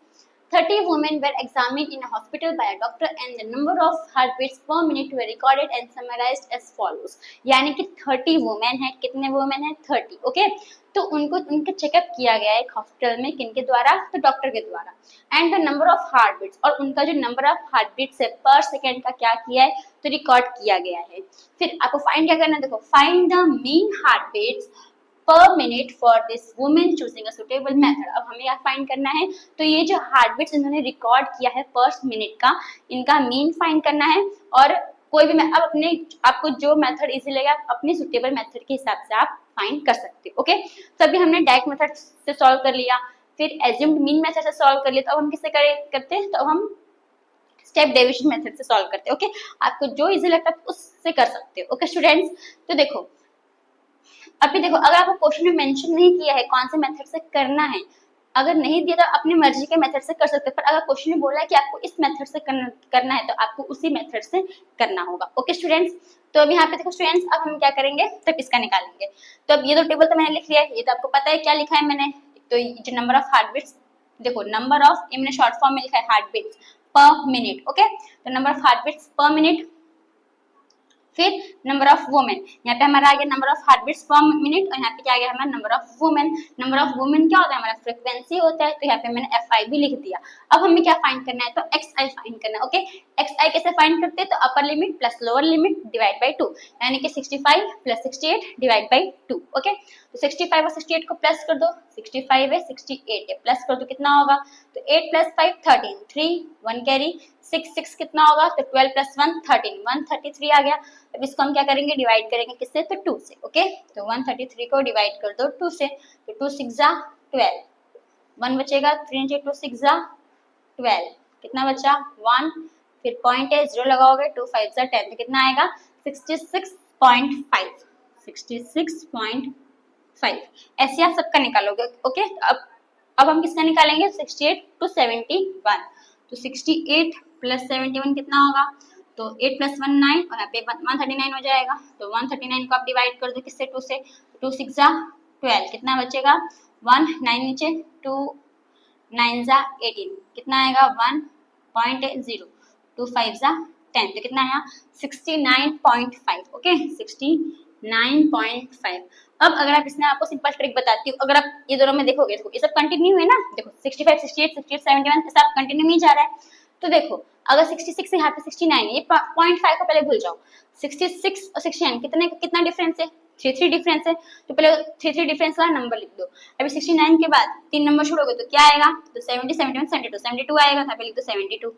30 women were examined in a hospital by a doctor and the number of heartbeats per minute were recorded and summarized as follows। यानी कि 30 वुमेन है, कितने वुमेन है, 30, ओके। तो उनको उनका चेकअप किया गया है एक हॉस्पिटल में, किनके द्वारा, तो डॉक्टर के द्वारा। And the number of heartbeats, और उनका जो नंबर ऑफ हार्टबीट्स है पर सेकेंड का क्या किया है, तो रिकॉर्ड किया गया है। फिर आपको फाइंड क्या करना है, देखो, फाइंड द मीन हार्टबीट्स पर minute for this women choosing a suitable method. अब हमें क्या फाइंड करना है, तो ये जो हार्टबीट्स इन्होंने रिकॉर्ड किया है पर मिनट का, इनका मीन फाइंड करना है। और कोई भी अब अपने आपको जो मेथड इजी लगेगा अपने सुटेबल मेथड के हिसाब से आप फाइंड कर सकते हो, ओके। तो अभी हमने डायरेक्ट मेथड से सॉल्व कर लिया, फिर एज्यूम्ड मीन मेथड से सॉल्व कर लिया। तो अब हम किससे करते हैं, तो हम स्टेप डेविएशन मेथड से सॉल्व करते हैं, ओके। आपको जो इजी लगता है उससे कर सकते हो, ओके स्टूडेंट्स। तो देखो अभी देखो, अगर आपको क्वेश्चन में मेंशन नहीं किया है कौन से मेथड से करना है, अगर नहीं दिया तो अपनी मर्जी के मेथड से कर सकते हो। पर अगर क्वेश्चन में बोला है कि आपको इस मेथड से करना है तो आपको उसी मेथड से करना होगा, ओके स्टूडेंट्स। तो अभी यहाँ पे देखो स्टूडेंट्स, अब हम क्या करेंगे, तो इसका निकालेंगे। तो अब ये तो टेबल तो मैंने लिख लिया है, ये तो आपको पता है क्या लिखा है मैंने। तो जो नंबर ऑफ हार्टबीट्स, देखो नंबर ऑफ, ये मैंने शॉर्ट फॉर्म में लिखा है हार्टबीट्स पर मिनट, ओके। तो नंबर ऑफ हार्टबीट्स पर मिनट, फिर नंबर ऑफ वुमेन, यहाँ पे हमारा आ गया नंबर ऑफ हार्टबीट्स पर मिनट, और यहाँ पे क्या आ गया हमारा number of women. Number of women क्या होता है, हमारा फ्रीक्वेंसी होता है। तो यहाँ पे मैंने FI भी लिख दिया। अब हमें क्या फाइंड करना है, तो XI फाइंड करना है, ओके। XI कैसे फाइंड करते हैं, तो upper limit plus lower limit divide by 2, यानी कि 65 प्लस 68 डिवाइड बाई 2, ओके। तो 65 और 68 को प्लस कर दो, 65 है 68 है, प्लस कर दो, कितना होगा, तो 8 प्लस 5 13, 3 1 कैरी, 6 कितना होगा, तो 12 प्लस 1 13, 133 आ गया। अब इसको हम क्या करेंगे, डिवाइड करेंगे किससे, तो 2 से, ओके। तो 133 को डिवाइड कर दो 2 से, तो 2 6 जा 12, 1 बचेगा, 3 2 6 जा 12, कितना बचा 1, फिर पॉइंट है 0 लगाओगे, 2 5 जा 10, तो कितना आएगा 66.5, 66.5। ऐसे आप सबका निकालोगे, ओके। अब हम किसका निकालेंगे, 68 to 71। तो 68 प्लस 71 कितना होगा, तो 8 प्लस 1 9, और यहाँ पे 139 हो जाएगा। तो 139 को आप डिवाइड कर दो किससे, 2 से, 2 6 जा 12, कितना बचेगा 1 9 नीचे, 2 9 जा 18, कितना आएगा 1.0, 2 5 जा 10, तो कितना आया 69.5, ओके 69.5। अब अगर आप इसमें आपको सिंपल ट्रिक बताती हूँ, अगर आप ये दोनों में देखोगे, देखो ये सब कंटिन्यू है ना, देखो 65 68 68 71 सब कंटिन्यू नहीं जा रहा है। तो देखो अगर 66 यहाँ पे 69 है, ये 0.5 को पहले भूल जाओ, 66 और 69 कितना डिफरेंस है, 3 डिफरेंस है। तो पहले 3 डिफरेंस वाला नंबर लिख दो। अभी 69 के बाद 3 नंबर छोड़ोगे तो क्या आएगा, तो 70 71 72 72 आएगा, यहाँ पे लिख दो 72।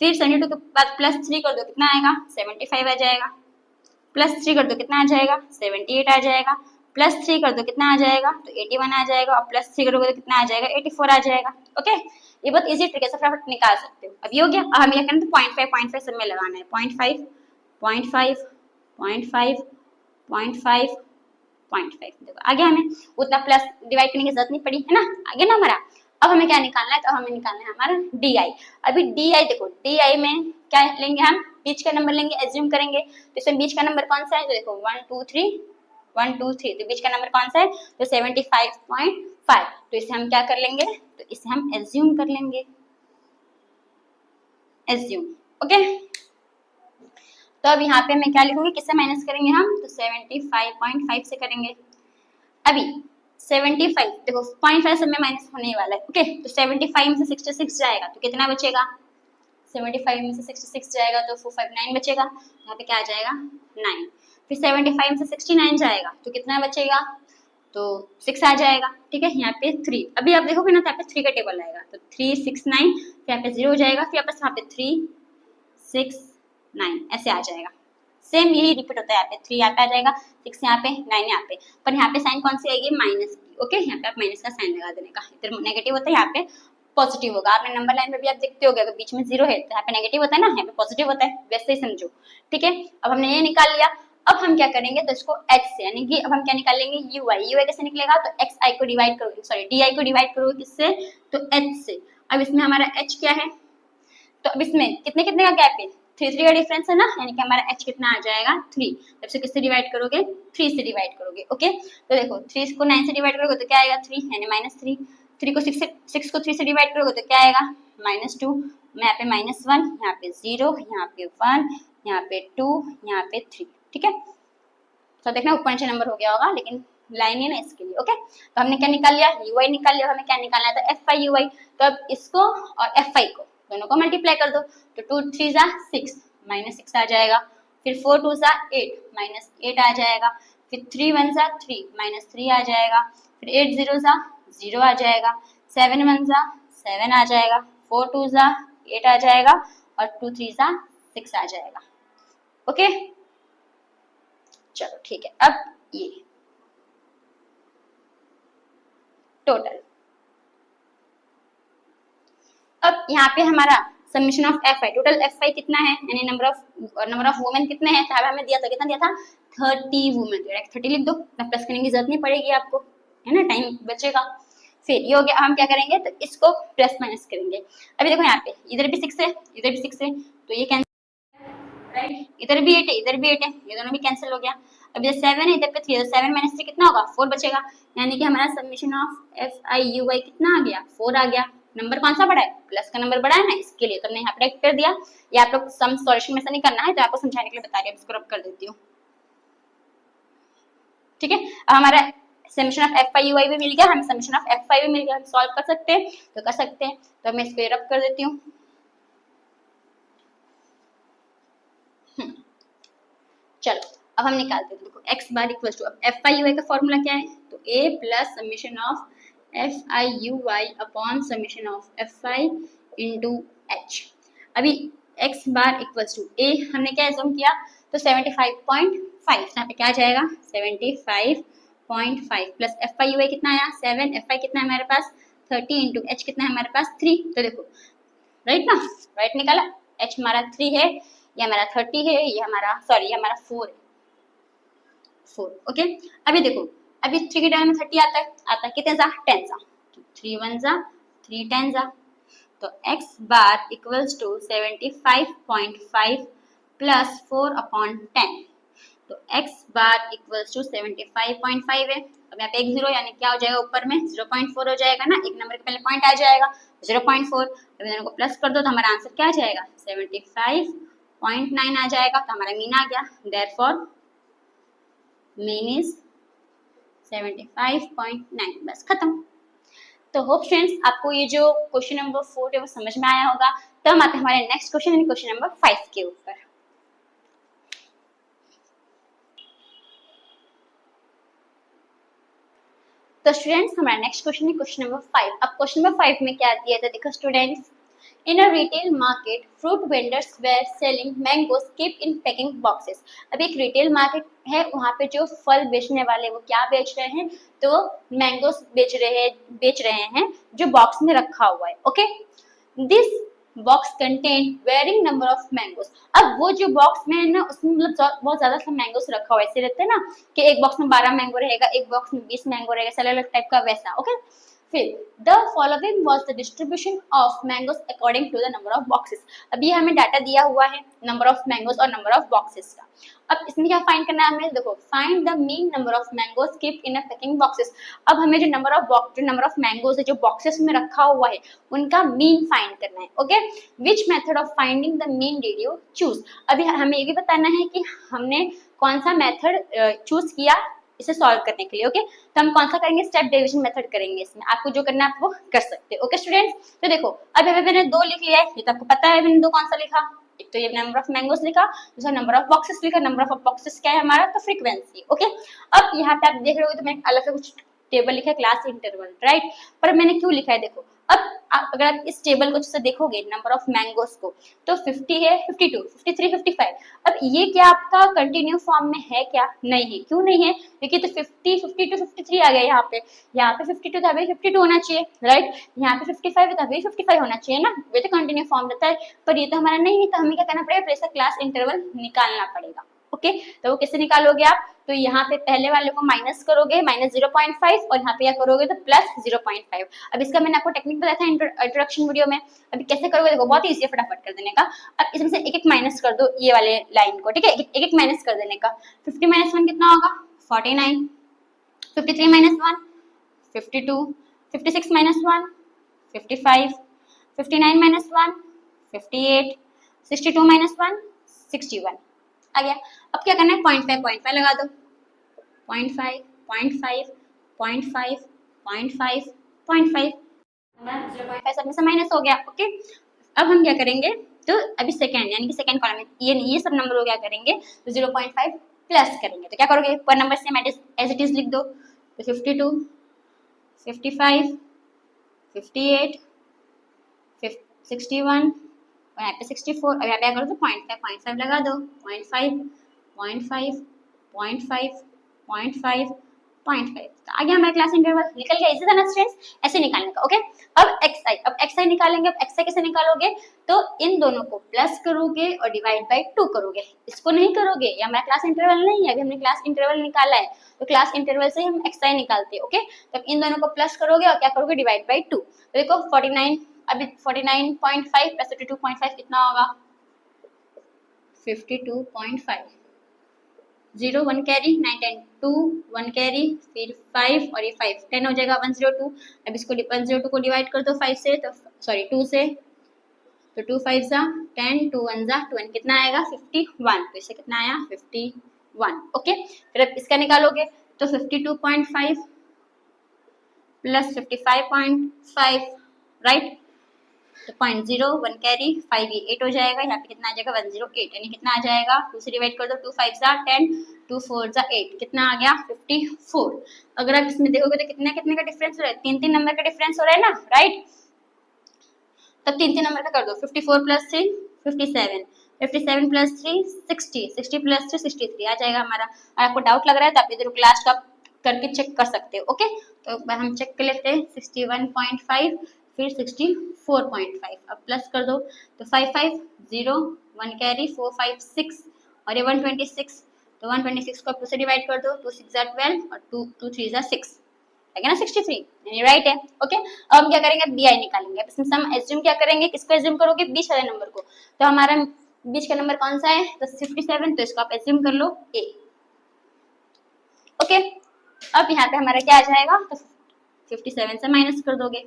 फिर 72 के बाद प्लस 3 कर दो, कितना आएगा 75 आ जाएगा, प्लस 3 कर दो कितना आ जाएगा 78 आ जाएगा, प्लस 3 कर दो कितना आ जाएगा, तो 81 आ जाएगा, और प्लस 3 करोगे तो कितना आ जाएगा 84 आ जाएगा, ओके। ये बहुत इजी ट्रिक है, फटाफट निकाल सकते हो। अब ये हो गया। अब हमें क्या करना है, 0.5 सब में लगाना है, 0.5 0.5 0.5 0.5 0.5। देखो आगे हमें उतना प्लस डिवाइड करने की जरूरत नहीं पड़ी है ना, आगे ना हमारा। अब हमें क्या निकालना है, तो हमें निकालना है हमारा DI। अभी DI देखो, DI में क्या लेंगे हम, बीच का नंबर लेंगे, एज्यूम करेंगे, तो इसमें बीच का नंबर कौन सा है, तो देखो 1 2 3 1 2 3, तो बीच का नंबर कौन सा है, तो 75.5, तो इसे हम क्या कर लेंगे, तो इसे हम एज्यूम कर लेंगे, एज्यूम। ओके, तो अब यहाँ पे मैं क्या लिखूंगी, किससे माइनस करेंगे हम, तो 75.5 से करेंगे। अभी 75 देखो 0.5 सब में माइनस होने वाला है। ओके, तो 75 में से 66 जाएगा तो कितना बचेगा, 75 में से 66 जाएगा तो 459 बचेगा, यहाँ पे क्या आ जाएगा 9। फिर 75 में से 69 जाएगा तो कितना बचेगा, तो 6 आ जाएगा। ठीक है, यहाँ पे 3, अभी आप देखोगे ना तो यहाँ पे 3 का टेबल आएगा, तो 3 6 9, फिर यहाँ पे 0 हो जाएगा, फिर वापस यहाँ पे 3 6 9 ऐसे आ जाएगा। सेम यही रिपीट होता है, यहाँ पे 3 यहाँ पे आ जाएगा, 6 यहाँ पे, 9 यहाँ पे, पर यहाँ पे साइन कौन सी आएगी, माइनस की। ओके, यहाँ पे आप माइनस का साइन लगा देने का, इधर नेगेटिव होता है, यहाँ पे पॉजिटिव होगा। आपने नंबर लाइन में भी आप देखते होगे, अगर बीच में 0 है तो यहाँ पे नेगेटिव होता है ना, यहाँ पे पॉजिटिव होता है, वैसे ही समझो। ठीक है, अब हमने ये निकाल लिया, अब हम क्या करेंगे, तो इसको h से, यानी कि अब हम क्या निकाल लेंगे, ui कैसे निकलेगा, तो xi को डिवाइड करोगे, सॉरी di को डिवाइड करोगे किससे, तो h से। अब इसमें हमारा h क्या है, तो अब इसमें कितने कितने का गैप है, 3 3 का डिफरेंस है ना, यानी कि हमारा h कितना आ जाएगा 3, तब से किससे डिवाइड करोगे, 3 से डिवाइड करोगे। ओके, तो देखो 3 को 9 से डिवाइड करोगे तो क्या आएगा 3, यानी -3, 3 को 6 को 3 से डिवाइड करोगे तो क्या आएगा -2, यहाँ पे -1, यहाँ पे 0, यहाँ पे 1, यहाँ पे 2, यहाँ पे 3। ठीक है, तो देखना ऊपर नीचे नंबर हो गया होगा, लेकिन लाइन है ना इसके लिए। ओके, तो हमने क्या निकाल लिया, ui निकाल लिया, हमें क्या निकालना था, fi ui। तो अब इसको और fi को दोनों को मल्टीप्लाई कर दो, तो 2 3 जा 6, -6 आ जाएगा, फिर 4 2 जा 8, -8 आ जाएगा, फिर 3 1 जा 3, -3 आ जाएगा, फिर 8 0 जा 0 आ जाएगा, 7 1 जा 7 आ जाएगा, 4 2 जा 8 आ जाएगा, और 2 3 जा 6 आ जाएगा। ओके, चलो ठीक है, अब ये टोटल, अब यहाँ पे हमारा summation of fi, total fi कितना है, यानी नंबर ऑफ वुमेन कितने हैं, तो हमें दिया था, कितना दिया था 30 वुमेन, डायरेक्ट 30 लिख दो, प्लस करने की जरूरत नहीं पड़ेगी आपको, है ना, टाइम बचेगा। फिर ये हो गया, हम क्या करेंगे, तो इसको प्लस माइनस करेंगे। अभी देखो यहाँ पे इधर भी 6 है, इधर भी 6 है, तो ये कैंसिल, राइट, इधर भी 8 है, इधर भी 8 है, ये दोनों भी कैंसिल हो गया। अब ये 7 है, इधर पे 3 है, तो 7 - 3 कितना होगा 4 बचेगा, यानी कि हमारा समेशन ऑफ fi कितना आ गया 4 आ गया। नंबर कौन सा बड़ा है, प्लस का नंबर बड़ा है ना, इसके लिए तो हमने यहाँ पे कर दिया। ये आप लोग सम सॉल्यूशन में से नहीं करना है, तो आपको समझाने के लिए बता रही हूँ, इसको रब कर देती हूँ। ठीक है, अब हमारा समेशन ऑफ fi भी मिल गया, हमें समेशन ऑफ fi भी मिल गया, हम सॉल्व कर सकते हैं तो कर सकते हैं, तो मैं इसको रब कर देती हूँ। चलो अब हम निकालते हैं, देखो x बार इक्वल टू, अब fi का फॉर्मूला क्या है, तो a plus summation of fi upon summation of fi into h। अभी x bar equal to a हमने क्या एज्यूम किया, तो 75.5, यहाँ पे क्या आ जाएगा 75.5 प्लस fi कितना आया 7, fi कितना है हमारे पास 30 इंटू h कितना है हमारे पास 3, तो देखो राइट ना, राइट निकाला, h हमारा 3 है, ये हमारा 30 है, ये हमारा सॉरी ये हमारा 4 है, 4। ओके, अभी देखो, अभी 3 के टाइम में 30 आता है कितने जा 10 जा, तो 3 1 जा 3 10 जा, तो x bar equals to 75.5 plus 4 upon 10, तो x बार इक्वल्स टू 75.5 है। अब यहाँ पे एक 0 यानी क्या हो जाएगा, ऊपर में 0.4 हो जाएगा ना, एक नंबर के पहले पॉइंट आ जाएगा 0.4, अब दोनों को प्लस कर दो तो हमारा आंसर क्या आ जाएगा 75.9 आ जाएगा, तो हमारा मीन आ गया, देयरफॉर मीन इज 75.9, बस खत्म। तो होप स्टूडेंट्स आपको ये जो क्वेश्चन नंबर 4 है वो समझ में आया होगा। तो हम आते हैं हमारे नेक्स्ट क्वेश्चन यानी क्वेश्चन नंबर 5 के ऊपर। तो स्टूडेंट्स हमारा नेक्स्ट क्वेश्चन है क्वेश्चन नंबर 5। अब क्वेश्चन नंबर 5 में क्या दिया था, देखो students, in a retail market fruit vendors were selling mangoes keep in packing boxes. अब एक रिटेल मार्केट है, वहाँ पे जो फल बेचने वाले वो क्या बेच रहे हैं, तो मैंगोज बेच रहे हैं जो बॉक्स में रखा हुआ है। Okay, this box contain varying number of mangoes. अब वो जो बॉक्स में है ना, उसमें मतलब बहुत ज्यादा सा मैंगोज रखा हुआ है, ऐसे रहते हैं ना कि एक बॉक्स में 12 मैंगो रहेगा, एक बॉक्स में 20 मैंगो रहेगा, अलग अलग टाइप का वैसा। ओके, फिर the following was the distribution of mangoes according to the number of boxes. अभी हमें डाटा दिया हुआ है नंबर ऑफ मैंगोज और नंबर ऑफ बॉक्सेस का। अब इसमें क्या फाइंड करना है हमें, देखो find the mean number of mangoes kept in a packing boxes. अब हमें जो नंबर ऑफ मैंगोज है जो बॉक्सेस में रखा हुआ है उनका मीन फाइंड करना है। Okay, which method of finding the mean did you choose. अभी हमें ये भी बताना है कि हमने कौन सा मेथड चूज किया इसे सॉल्व करने के लिए। ओके, तो हम कौन सा करेंगे, स्टेप डिवीजन मेथड करेंगे। इसमें आपको जो करना है आप वो कर सकते हो। ओके स्टूडेंट्स, तो देखो अभी मैंने 2 लिख लिया है, ये तो आपको पता है मैंने 2 कौन सा लिखा, एक तो ये नंबर ऑफ मैंगोज लिखा, दूसरा नंबर ऑफ बॉक्सेस लिखा। नंबर ऑफ बॉक्सेस क्या है हमारा, तो फ्रीक्वेंसी। ओके, अब यहाँ पे आप देख रहे हो तो मैंने अलग से कुछ टेबल लिखा है क्लास इंटरवल, राइट, पर मैंने क्यों लिखा है देखो। अब अगर आप इस टेबल को जैसे देखोगे नंबर ऑफ मैंगोज को, तो 50 है, 52, 53, 55। अब ये क्या आपका कंटिन्यू फॉर्म में है क्या, नहीं है। क्यों नहीं है, क्योंकि तो 50, 52, 53 आ गया यहाँ पे 52 था, अभी 52 होना चाहिए, राइट। यहाँ पे 55 था, अभी 55 होना चाहिए ना, ये तो कंटिन्यू फॉर्म रहता है। पर ये तो हमारा नहीं है, तो हमें क्या करना पड़ेगा, इसका क्लास इंटरवल निकालना पड़ेगा। ओके, तो वो कैसे निकालोगे आप, तो यहाँ पे पहले वाले को माइनस करोगे, माइनस 0.5, और यहाँ पे क्या करोगे तो प्लस 0.5। अब इसका मैंने आपको टेक्निक बताया था इंट्रोडक्शन वीडियो में। अभी कैसे करोगे देखो, बहुत ईजी है फटाफट कर देने का। अब इसमें से एक एक माइनस कर दो ये वाले लाइन को, ठीक है, एक एक माइनस कर देने का। 50 माइनस 1 कितना होगा, 49, 53 माइनस 1 52, 56 माइनस 1 55, 59 माइनस 1 58, 62 माइनस 1 61 आ गया। अब क्या करना है, 0.5 लगा दो, 0.5 0.5 0.5 0.5 0.5, 0.5 सब में से माइनस हो गया। ओके, अब हम क्या करेंगे, तो अभी सेकंड यानी कि सेकंड कॉलम में ये सब नंबर को क्या करेंगे, तो 0.5 प्लस करेंगे। तो क्या करोगे, पर number same as it is लिख दो, तो 52, 55, 58, 61 और यहाँ पे 64, और यहाँ पे करो तो 0.5 लगा दो, 0.5 0.5 0.5 0.5 0.5। तो आगे हमारा क्लास इंटरवल निकल गया। इसी तरह स्टूडेंट्स ऐसे निकालने का। ओके, अब xi निकालेंगे। अब xi कैसे निकालोगे, तो इन दोनों को प्लस करोगे और डिवाइड बाय 2 करोगे, इसको नहीं करोगे, ये हमारा क्लास इंटरवल नहीं है, अभी हमने क्लास इंटरवल निकाला है, तो क्लास इंटरवल से हम xi निकालते हैं। ओके, तो इन दोनों को प्लस करोगे और क्या करोगे, डिवाइड बाय 2। तो देखो 49, अभी 49.5 प्लस 52.5 कितना होगा, 52.5, 0 1 कैरी 9 10 2 1 कैरी, फिर 5 और ये 5 10 हो जाएगा, 102। अब इसको 102 को डिवाइड कर दो 5 से, तो सॉरी 2 से, तो 2 5 जा 10, 2 1 जा 2, कितना आएगा 51। तो इसे कितना आया 51। ओके, फिर अब इसका निकालोगे तो 52.5 प्लस 55.5, राइट, तो 0.0 1 कैरी 5 ये 8 हो जाएगा, यहाँ पे कितना आ जाएगा 108, यानी कितना आ जाएगा, 2 से डिवाइड कर दो, 2 5 जा 10, 2 4 जा 8, कितना आ गया 54। अगर आप इसमें देखोगे तो कितने कितने का डिफरेंस हो रहा है, 3 नंबर का डिफरेंस हो रहा है ना, राइट। तब 3 नंबर का कर दो, 54 प्लस 3 57, 57 प्लस 3 60, 60 प्लस 3 63 आ जाएगा हमारा। और आपको डाउट लग रहा है तो आप इधर क्लास का करके चेक कर सकते हो। ओके, तो हम चेक कर लेते हैं, 61.5 फिर 64.5, अब प्लस कर दो, तो 5 5 0 1 कैरी 4 5 6 और ये 126, तो 126 को 2 से डिवाइड कर दो, 2 6 जा 12 और 2 2 3 जा 6, है ना 63, यानी राइट है। ओके, अब हम क्या करेंगे, बी आई निकालेंगे। अब इसमें हम एज्यूम क्या करेंगे, किसको एज्यूम करोगे, बीच वाले नंबर को। तो हमारा बीच का नंबर कौन सा है, तो 57, तो इसको आप एज्यूम कर लो ए। ओके, अब यहाँ पे हमारा क्या आ जाएगा, तो 57 से माइनस कर दोगे,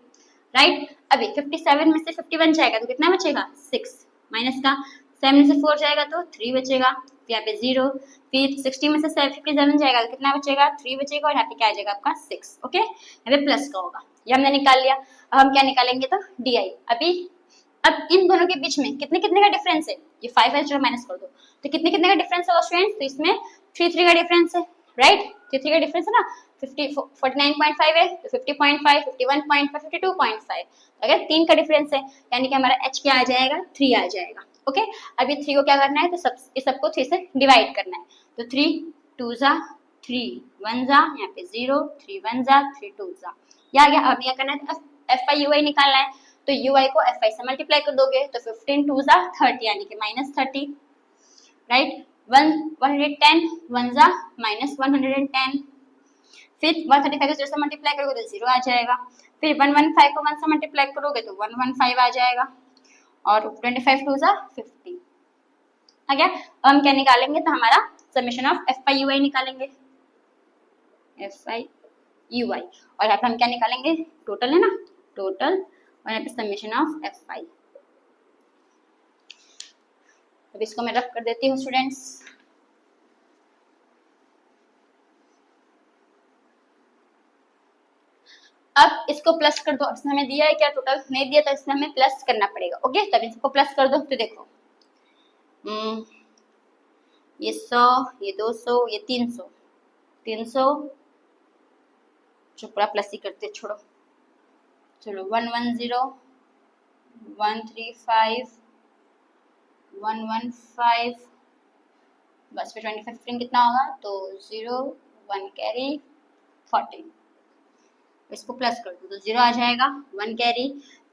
राइट। अभी 57 में से 51 जाएगा तो कितना बचेगा 6, माइनस का 7 से 4 जाएगा तो 3 बचेगा, यहाँ पे 0, फिर 60 में से 57 जाएगा तो कितना बचेगा 3 बचेगा, और यहाँ पे क्या आ जाएगा आपका 6। ओके, यहाँ पे प्लस का होगा, ये हमने निकाल लिया। अब हम क्या निकालेंगे, तो डी आई। अभी अब इन दोनों के बीच में कितने कितने का डिफरेंस है, ये 5 है, चलो माइनस कर दो, तो कितने कितने का डिफरेंस होगा स्टूडेंट्स, तो इसमें 3 3 का डिफरेंस है, राइट, 3 3 का डिफरेंस है ना, 49.5 है तो 50.5, 51.5, 52.5, अगर 3 का डिफरेंस है यानी कि हमारा h क्या आ जाएगा 3 आ जाएगा। ओके, अब ये 3 को क्या करना है, तो इस सबको 3 से डिवाइड करना है, तो 3 2 जा 3 1 जा, यहाँ पे 0 3 1 जा 3 2 जा, ये आ गया। अब क्या करना है, एफ आई यू आई निकालना है, तो यू आई को एफ आई से मल्टीप्लाई कर दोगे, तो 15 2 जा 30 यानी कि माइनस 30, राइट, 110 1 जा माइनस 110, फिर 135 को 0 से मल्टीप्लाई करोगे तो 0 आ जाएगा, फिर 115 को 1 से मल्टीप्लाई करोगे तो 115 आ जाएगा, और 25 टू सा 50 आ गया। अब हम क्या निकालेंगे, तो हमारा समेशन ऑफ FI/UI निकालेंगे, FI/UI, और यहाँ पे हम क्या निकालेंगे, टोटल है ना, टोटल, और यहाँ पे समेशन ऑफ FI। अब इसको मैं रफ कर देती हूँ स्टूडेंट्स। अब इसको प्लस कर दो, अब इसने हमें दिया है क्या, टोटल नहीं दिया, तो इसमें हमें प्लस करना पड़ेगा। ओके, तब इसको प्लस कर दो, तो देखो ये 100, ये 200, ये 300, 300 जो पूरा प्लस ही करते, छोड़ो, चलो 110, 135, 115, बस फिर 25 15 कितना होगा, तो 0 1 कैरी 40, इसको प्लस कर दो तो 0 आ जाएगा, 1 कैरी,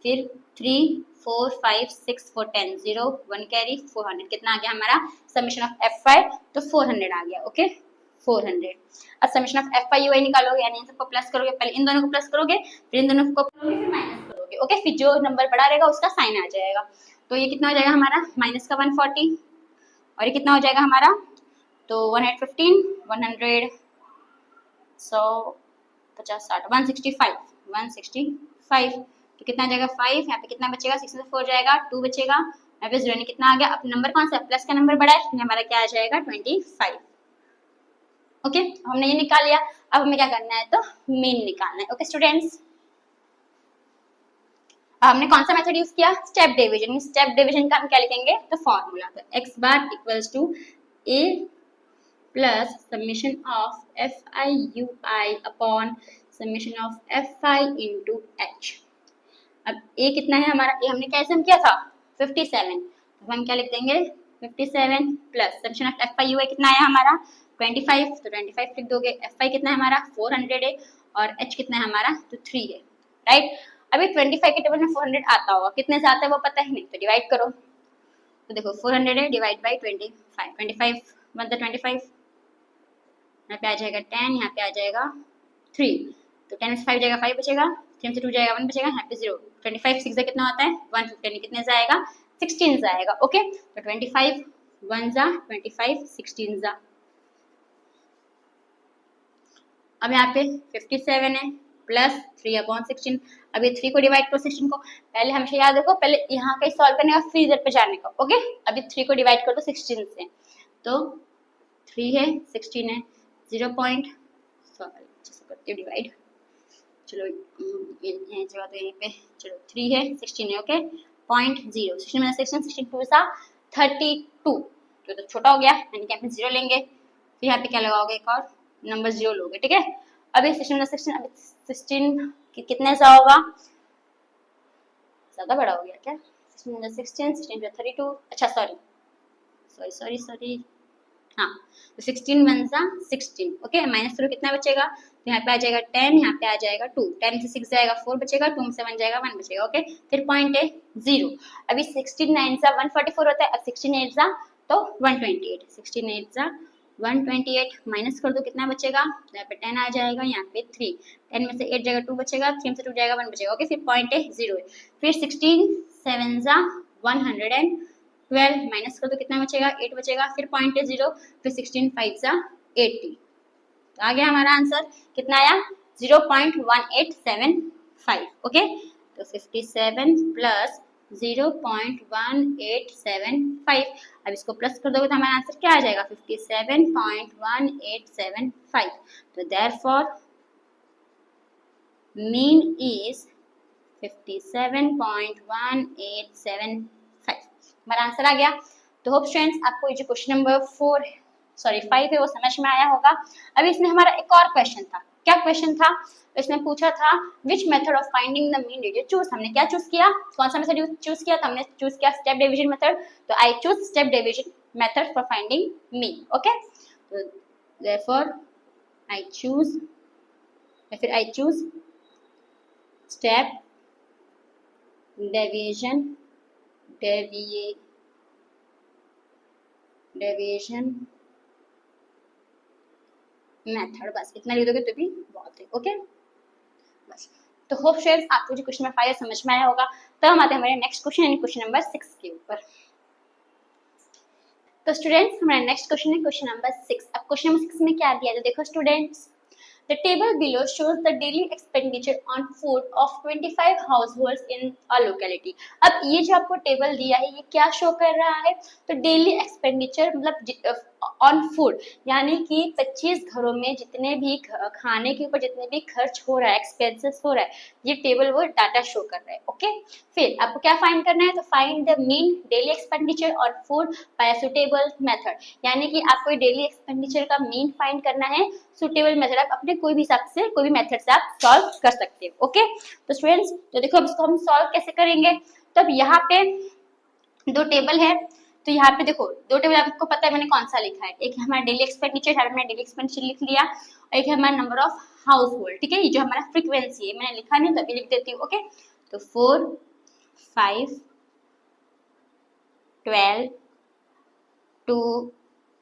फिर 3 4 5 6 4 10, 0 1 कैरी 400, कितना आ गया हमारा समेशन ऑफ FI, तो 400 आ गया। ओके 400। अब समेशन ऑफ FI/UI निकालोगे, यानी इन सबको प्लस करोगे, पहले इन दोनों को प्लस करोगे, फिर इन दोनों को करोगे, फिर माइनस करोगे। ओके, फिर जो नंबर बड़ा रहेगा उसका साइन आ जाएगा, तो ये कितना हो जाएगा हमारा माइनस का 140, और ये कितना हो जाएगा हमारा, तो 115 100 100 50 60 165 165, तो कितना आ जाएगा 5, यहाँ पे कितना बचेगा 6 में 4 जाएगा, 2 बचेगा, यहाँ पे 0 कितना आ गया, अब नंबर कौन सा प्लस का नंबर बड़ा है, हमारा क्या आ जाएगा 25। ओके, हमने ये निकाल लिया, अब हमें क्या करना है, तो मीन निकालना है। ओके स्टूडेंट्स, हमने कौन सा मेथड यूज किया, स्टेप डिवीजन। स्टेप डिवीजन का हम क्या लिखेंगे, तो फॉर्मूला, तो x bar equals to a plus summation of FI/UI upon summation of FI into h। अब a कितना है हमारा, a हमने क्या सम किया था 57, तो हम क्या लिख देंगे 57 प्लस समेशन ऑफ FI/UI कितना आया हमारा 25, तो 25 लिख दोगे, FI कितना है हमारा 400 है, और h कितना है हमारा, तो 3 है, राइट। अभी 25 के टेबल में 400 आता होगा, कितने से आता है वो पता ही नहीं, तो डिवाइड करो, तो देखो 400 है डिवाइड बाई 25, 25 1 25, यहाँ पे आ जाएगा 10, यहाँ पे आ जाएगा 3, तो 10 से 5 जाएगा 5 बचेगा, 3 से 2 जाएगा 1 बचेगा, यहाँ पे 0, 25 6 कितना होता है 115, कितने से आएगा 16 से आएगा। ओके, तो 25 1 जा 25 16 जा, अब यहाँ पे 57 है प्लस 3/16, अब ये 3 को डिवाइड करो 16 को, पहले हमेशा याद रखो, पहले यहाँ का सॉल्व करने का फिर इधर पे जाने का। ओके, अभी 3 को डिवाइड कर दो 16 से, तो 3 है 16 है 0 पॉइंट, सॉरी करती हूँ डिवाइड, चलो ये जगह तो यहीं पे, चलो 3 है 16 है, ओके 0.0, 16 में 16 16 2 सा 32, तो छोटा हो गया, यानी कि यहाँ पे 0 लेंगे, फिर यहाँ पे क्या लगाओगे, एक और नंबर 0 लोगे, ठीक है। अभी 16 में 16, अभी 16 कितने सा होगा, ज्यादा बड़ा हो गया क्या, 16 में 16 16 में 32, अच्छा सॉरी हाँ, तो 16 1 सा 16, ओके माइनस करो कितना बचेगा, तो यहाँ पे आ जाएगा 10, यहाँ पे आ जाएगा 2, 10 से 6 जाएगा 4 बचेगा, 2 से 1 जाएगा 1 बचेगा। ओके, फिर पॉइंट है 0, अभी 16 9 सा 144 होता है, अब 16 8 सा तो 128, 16 8 सा 128, माइनस कर दो कितना बचेगा, तो यहाँ पे 10 आ जाएगा, यहाँ पे 3, 10 में से 8 जाएगा 2 बचेगा, 3 से 2 जाएगा 1 बचेगा। ओके, फिर पॉइंट है 0, फिर 16 7 सा 112, माइनस कर दो कितना बचेगा 8 बचेगा, फिर पॉइंट है 0, फिर 16 5 सा 80, तो आ गया हमारा आंसर कितना आया 0.1875। ओके, तो 57 प्लस 0.1875, अब इसको प्लस कर दोगे तो हमारा आंसर क्या आ जाएगा 57.1875, तो देयरफॉर मीन इज 57.1875, हमारा आंसर आ गया। तो होप स्टूडेंट्स आपको ये जो क्वेश्चन नंबर 5 है वो समझ में आया होगा। अभी इसमें हमारा एक और क्वेश्चन था, क्या क्वेश्चन था, इसमें पूछा था which method of finding the mean digit choose, हमने क्या चूज किया, कौन सा मेथड चूज किया, तो हमने चूज किया स्टेप डिवीजन मेथड, तो I choose step division method for finding mean. Okay, तो therefore I choose step division method, बस इतना लिख दोगे तो भी बहुत है। ओके बस। तो होप स्टूडेंट्स आपको जो क्वेश्चन नंबर 5 समझ में आया होगा। तो हम आते हैं हमारे नेक्स्ट क्वेश्चन यानी क्वेश्चन नंबर 6 के ऊपर। तो स्टूडेंट्स हमारा नेक्स्ट क्वेश्चन है क्वेश्चन नंबर 6। अब क्वेश्चन नंबर 6 में क्या दिया है, तो देखो students, the table below shows the daily expenditure on food of 25 households in a locality। अब ये जो आपको टेबल दिया है ये क्या शो कर रहा है, तो डेली एक्सपेंडिचर मतलब ऑन फूड, यानी कि 25 घरों में जितने भी खाने के ऊपर जितने भी खर्च हो रहा है, एक्सपेंसेस हो रहा है, ये टेबल वो डाटा शो कर रहा है। ओके फिर आपको क्या फाइंड करना है, तो find the mean daily expenditure on food by suitable method, यानी कि आपको डेली एक्सपेंडिचर का मीन फाइंड करना है सुटेबल मेथड। आप अपने कोई भी हिसाब से कोई भी मेथड से आप सॉल्व कर सकते हो। ओके तो स्टूडेंट्स तो देखो अब इसको हम सॉल्व कैसे करेंगे, तो अब यहाँ पे दो टेबल है, तो यहाँ पे देखो दो टेबल आपको पता है मैंने कौन सा लिखा है, एक है हमारा डेली एक्सपेंडिचर, मैंने डेली एक्सपेंडिचर लिख लिया, और एक है हमारा नंबर ऑफ हाउस होल्ड। ठीक है, ये जो हमारा फ्रीक्वेंसी है मैंने लिखा नहीं तो अभी लिख देती हूँ। ओके तो 4, 5, 12, 2,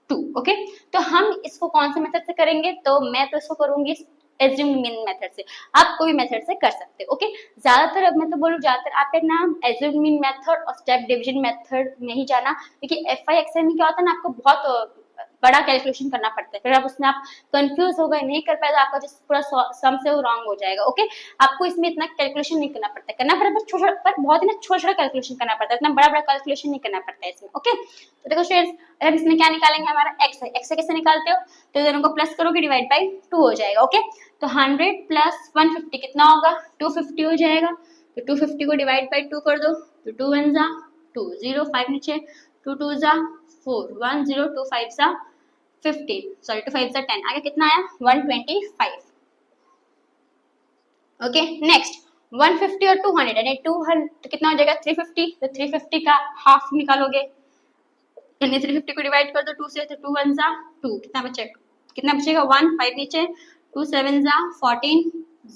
2। ओके तो हम इसको कौन से मेथड से करेंगे, तो मैं तो इसको करूंगी एज्यूम्ड मीन मेथड से, आप कोई मेथड से कर सकते हो। ओके ज्यादातर अब मैं तो बोलूँ ज्यादातर आप एक नाम एज्यूम्ड मीन मेथड और स्टेप डिवीजन मेथड में ही जाना, क्योंकि एफआई एक्सएल में क्या होता है ना, आपको बहुत बड़ा कैलकुलेशन करना पड़ता है, फिर आप उसमें आप कंफ्यूज हो गए नहीं कर पाए तो आपका जो पूरा सम से वो रॉन्ग हो जाएगा। ओके आपको इसमें इतना कैलकुलेशन नहीं करना पड़ता, पर छोटा पर बहुत ही ना छोटा छोटा कैलकुलेशन करना पड़ता है, इतना बड़ा बड़ा कैलकुलेशन नहीं करना पड़ता है इसमें। ओके तो देखो स्टूडेंट्स हम इसमें क्या निकालेंगे, हमारा एक्स है, एक्स से कैसे निकालते हो, तो दोनों को प्लस करोगे डिवाइड बाई 2 हो जाएगा। ओके तो 100 प्लस 150 कितना होगा, 250 हो जाएगा, तो 250 को डिवाइड बाई 2 कर दो, तो 2 1 जा 2 0 5 नीचे, 2 2 जा 4 1 0 2 5 जा 15 सॉरी 2 5 जा 10, आगे कितना आया 125। ओके नेक्स्ट 150 और 200 यानी 200 तो कितना हो जाएगा 350, तो 350 का हाफ निकालोगे, यानी 350 को डिवाइड कर दो 2 से, तो 2 1 जा 2 कितना बचेगा 1 5 नीचे, 2 7 जा 14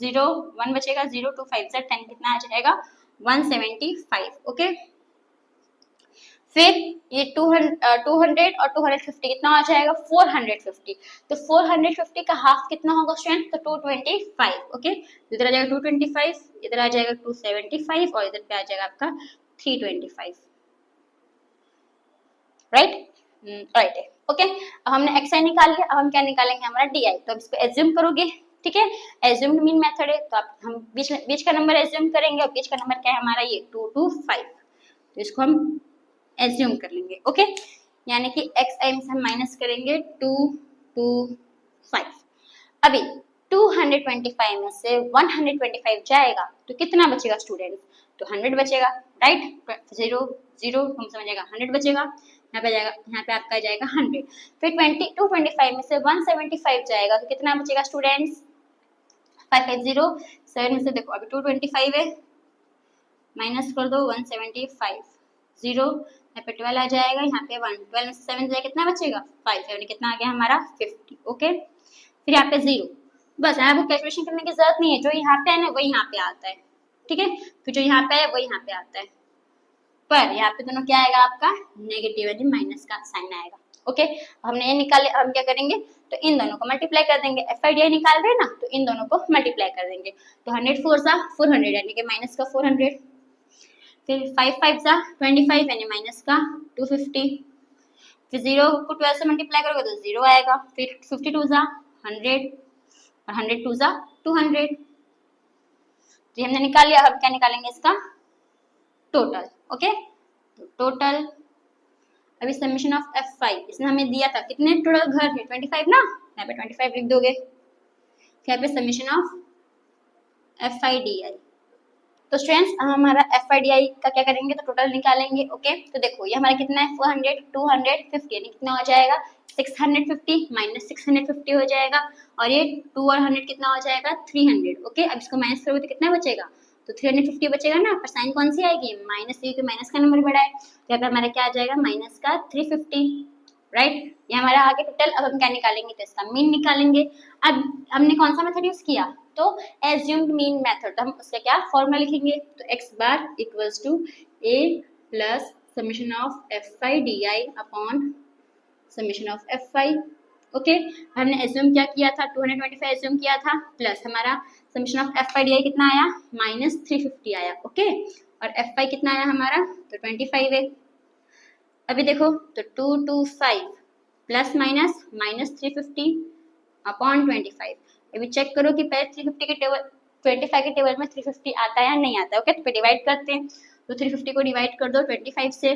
0 1 बचेगा 0 2 5 जा 10 कितना आ जाएगा 175। ओके फिर ये 200 और 250 कितना आ जाएगा 450, तो 450 का हाफ कितना होगा स्टूडेंट, तो 225। ओके इधर आ जाएगा 225, इधर आ जाएगा 275 और इधर पे आ जाएगा आपका 325। राइट राइट है। ओके अब हमने एक्स आई निकाल लिया, अब हम क्या निकालेंगे हमारा डी आई, तो अब इसको एज्यूम करोगे। ठीक है एज्यूम्ड मीन मेथड है, तो आप हम बीच का नंबर एज्यूम करेंगे, और बीच का नंबर क्या है हमारा ये 2 2 5, तो इसको हम एज्यूम कर लेंगे। ओके यानी कि एक्स आई में से हम माइनस करेंगे 2 2 5। अभी 225 में से 125 जाएगा तो कितना बचेगा स्टूडेंट्स, तो 100 बचेगा। राइट 0 0 हम समझेगा 100 बचेगा, यहाँ पे जाएगा, यहाँ पे आपका जाएगा 100। फिर 225 में से 175 जाएगा तो कितना बचेगा स्टूडेंट्स 550 7 में से देखो अभी 225 है, माइनस कर दो 175 0, यहाँ पे 12 आ जाएगा, यहाँ पे 1 12 में से 7 जाएगा कितना बचेगा 5, यानी कितना आ गया हमारा 50। ओके फिर यहाँ पे 0, बस यहाँ पे कैलकुलेशन करने की जरूरत नहीं है, जो यहाँ पे है ना वही यहाँ पे आता है। ठीक है फिर जो यहाँ पे है वही यहाँ पे आता है, पर यहाँ पे दोनों क्या आएगा आपका नेगेटिव यानी माइनस का साइन आएगा। ओके हमने ये निकाले, हम क्या करेंगे तो इन दोनों को मल्टीप्लाई कर देंगे, एफ आई डी आई निकाल रहे हैं ना तो इन दोनों को मल्टीप्लाई कर देंगे, तो 100 4 सा 400 यानी कि माइनस का 400, फिर 5 5 सा 25 यानी माइनस का 250, फिर 0 को 12 से मल्टीप्लाई करोगे तो 0 आएगा, फिर 52 सा 100 और 100 2 सा 200, तो हमने निकाल लिया। अब क्या निकालेंगे इसका टोटल। ओके तो टोटल अभी समेशन ऑफ F5 इसने हमें दिया था कितने टोटल घर है 25 ना, यहाँ पे 25 लिख दोगे, यहाँ पे समेशन ऑफ FIDI। तो स्टूडेंट्स हमारा FIDI का क्या करेंगे तो टोटल निकालेंगे। ओके तो देखो ये हमारा कितना है 400 250 यानी कितना हो जाएगा 650 माइनस 650 हो जाएगा, और ये 2 और 100 कितना हो जाएगा 300। ओके अब इसको माइनस करोगे तो कितना बचेगा, तो 350 बचेगा ना, पर साइन कौन सी आएगी माइनस, क्योंकि माइनस का नंबर बड़ा है, तो यहाँ पे हमारा क्या आ जाएगा माइनस का 350। राइट ये हमारा आगे टोटल। अब हम क्या निकालेंगे तो इसका मीन निकालेंगे। अब हमने कौन सा मेथड यूज किया तो एज्यूम्ड मीन मेथड, तो हम उसका क्या फॉर्मूला लिखेंगे, तो x bar equals to a plus summation of F5 DI upon summation of F5 okay हमने एज्यूम क्या किया था, 225 एज्यूम किया था, प्लस हमारा summation of F I D I कितना आया, -350 आया। ओके और एफ आई कितना आया हमारा, तो 25 है। अभी देखो तो 225 प्लस माइनस -350 अपॉन 25। अभी चेक करो कि पहले 350 के टेबल 25 के टेबल में 350 आता है या नहीं आता है। ओके तो डिवाइड करते हैं, तो 350 को डिवाइड कर दो 25 से,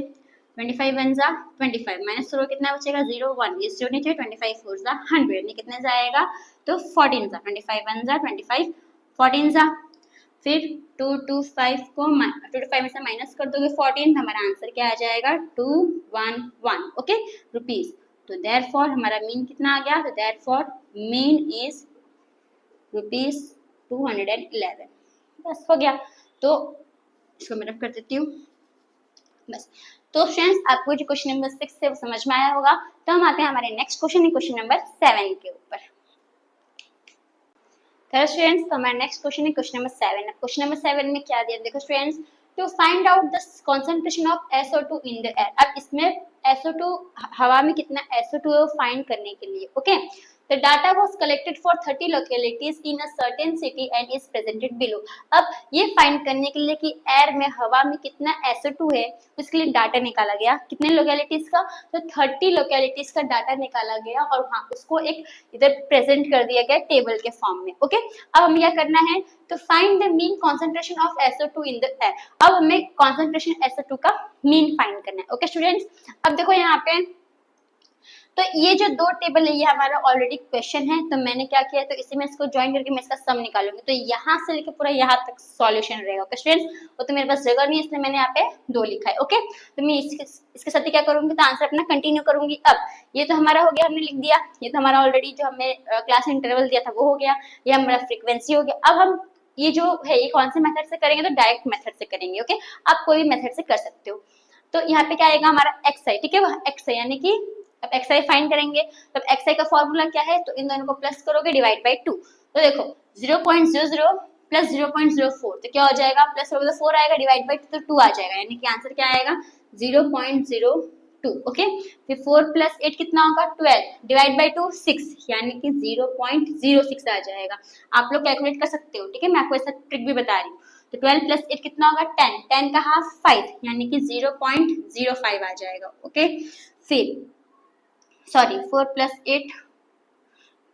25 वन जा 25 माइनस करो कितना बचेगा 0 1, ये 0 नहीं थे, 25 फोर जा 100, ये कितने जाएगा तो 14 जा, 25 वन जा 25, 14 जा, फिर 225 को 225 में से माइनस कर दोगे 14, हमारा आंसर क्या आ जाएगा 211। Okay rupees. तो देयरफॉर हमारा मीन कितना आ गया, तो देयरफॉर मीन इज ₹211। बस हो गया, तो इसको मैं रब कर देती हूँ बस। तो फ्रेंड्स आपको जो क्वेश्चन नंबर 6 से वो समझ में आया होगा। तो हम आते हैं हमारे नेक्स्ट क्वेश्चन, क्वेश्चन नंबर 7 के ऊपर। तो स्टूडेंट्स तो हमारा नेक्स्ट क्वेश्चन है क्वेश्चन नंबर 7। अब क्वेश्चन नंबर 7 में क्या दिया, देखो students, to find out the concentration of SO2 in the air. अब इसमें SO2 हवा में कितना SO2 है फाइंड करने के लिए। Okay The data was collected for 30 localities in a certain city and is presented below। अब ये फाइंड करने के लिए कि एयर में हवा में कितना SO2 है, उसके लिए डाटा निकाला गया। कितने लोकेलिटीज का, तो 30 लोकेलिटीज का डाटा निकाला गया और हाँ उसको एक इधर प्रेजेंट कर दिया गया टेबल के फॉर्म में। ओके अब हमें क्या करना है, तो find the mean concentration of SO2 in the air. अब हमें कॉन्सेंट्रेशन SO2 का मीन फाइंड करना है। ओके स्टूडेंट्स, अब देखो यहाँ पे तो ये जो दो टेबल है ये हमारा ऑलरेडी क्वेश्चन है, तो मैंने क्या किया, तो इसी में इसको ज्वाइन करके मैं इसका सम निकालूंगी। तो यहाँ से लेके पूरा यहाँ तक सॉल्यूशन रहेगा। ओके स्टूडेंट्स, वो तो मेरे पास जगह नहीं है इसलिए मैंने यहाँ पे 2 लिखा है। ओके तो मैं इसके साथ क्या करूंगी, तो आंसर अपना कंटिन्यू करूंगी। अब ये तो हमारा हो गया, हमने लिख दिया, ये तो हमारा ऑलरेडी जो हमने क्लास इंटरवल दिया था वो हो गया, ये हमारा फ्रीक्वेंसी हो गया। अब हम ये जो है ये कौन से मेथड से करेंगे, तो डायरेक्ट मेथड से करेंगे। ओके आप कोई भी मेथड से कर सकते हो। तो यहाँ पे क्या आएगा हमारा XI, ठीक है, वह XI यानी कि अब XI फाइंड करेंगे। तो XI का फॉर्मूला क्या है, तो इन दोनों को प्लस करोगे डिवाइड बाई 2। तो देखो 0.00 प्लस 0.04, तो क्या हो जाएगा, प्लस करोगे तो 4 आएगा, डिवाइड बाई 2 तो 2 आ जाएगा, यानी कि आंसर क्या आएगा 0.02। ओके फिर 4 प्लस 8 कितना होगा 12, डिवाइड बाई 2 6, यानी कि 0.06 आ जाएगा। आप लोग कैलकुलेट कर सकते हो, ठीक है, मैं आपको ऐसा ट्रिक भी बता रही हूँ। तो 12 प्लस 8 कितना होगा 10, 10 का हाफ 5, यानी कि 0.05 आ जाएगा। ओके फिर सॉरी 4 प्लस 8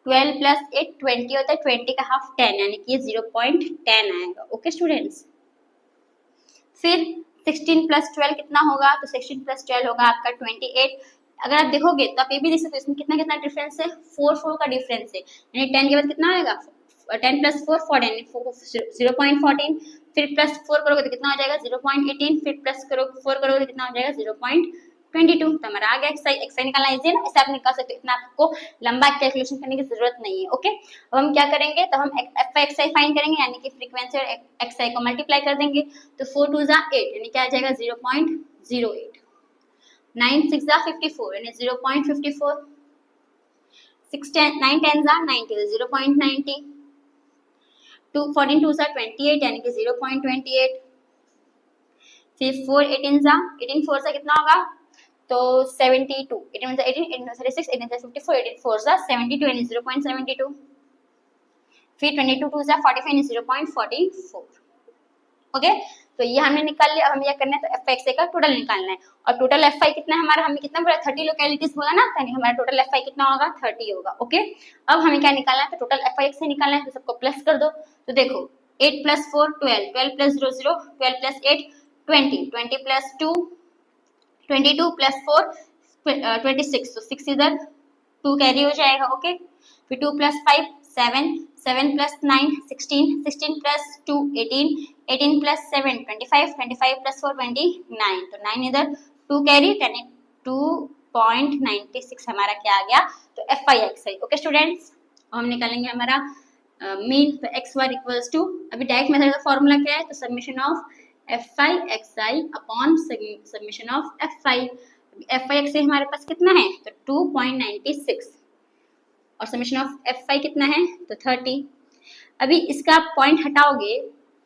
12 प्लस 8 20 होता है, 20 का हाफ 10, यानी कि 0.10 आएगा। ओके स्टूडेंट्स, फिर 16 प्लस 12 कितना होगा, तो 16 प्लस 12 होगा आपका 28। अगर आप देखोगे तो आप ये भी देख सकते हो इसमें कितना कितना डिफरेंस है, 4 का डिफरेंस है, यानी 10 के बाद कितना आएगा 10 प्लस 4 14, 0.14, फिर प्लस 4 करोगे तो कितना हो जाएगा 0.18, फिर प्लस करो 4 करोगे तो कितना हो जाएगा 0.22। तो हमारा आ गया XI निकालना इजी है ना, इसे आप निकाल सकते हो, इतना आपको लंबा कैलकुलेशन करने की जरूरत नहीं है। ओके अब हम क्या करेंगे, तो हम FI फाइंड करेंगे, यानी कि फ्रीक्वेंसी और XI को मल्टीप्लाई कर देंगे। तो 4 2 जा 8, यानी क्या आ जाएगा 0.08, 9 6 जा 54, यानी 0.54, 9 10 जा 90, 0.90, 2 14 2 जा 28, यानी कि 0.28, फिर 4 18 जा 18 4 जा कितना होगा, तो 72, 18 जा 18, 18 जा 36, 18 जा 54, 18 4 जा 72, यानी 0.72, फिर 22 2 जा 45, यानी 0.44। ओके तो ये हमने निकाल लिया। अब हमें क्या करना है, तो FI का टोटल निकालना है, और टोटल FI कितना है हमारा, हमें कितना बोला 30 लोकेलिटीज बोला ना, यानी हमारा टोटल FI कितना होगा 30 होगा। ओके अब हमें क्या निकालना है, तो टोटल FI निकालना है, तो सबको प्लस कर दो। तो देखो 8 plus 4 12, 12 plus 0 0, 12 plus 8 20, 20 plus 2 22 plus 4 26, तो 6 इधर 2 कैरी हो जाएगा। ओके फिर 2 plus 5 7, 7 plus 9 16, 16 plus 2 18, 18 plus 7 25, 25 plus 4 29, तो 9 इधर 2 कैरी, यानी 2.96 हमारा क्या आ गया, तो FI। ओके स्टूडेंट्स हम निकालेंगे हमारा मीन, तो XY इक्वल्स टू, अभी डायरेक्ट मेथड का फॉर्मूला क्या है, तो submission of FI XI upon submission of FI। FI XI हमारे पास कितना है, तो 2.96, और समेशन ऑफ FI कितना है, तो 30। अभी इसका पॉइंट हटाओगे,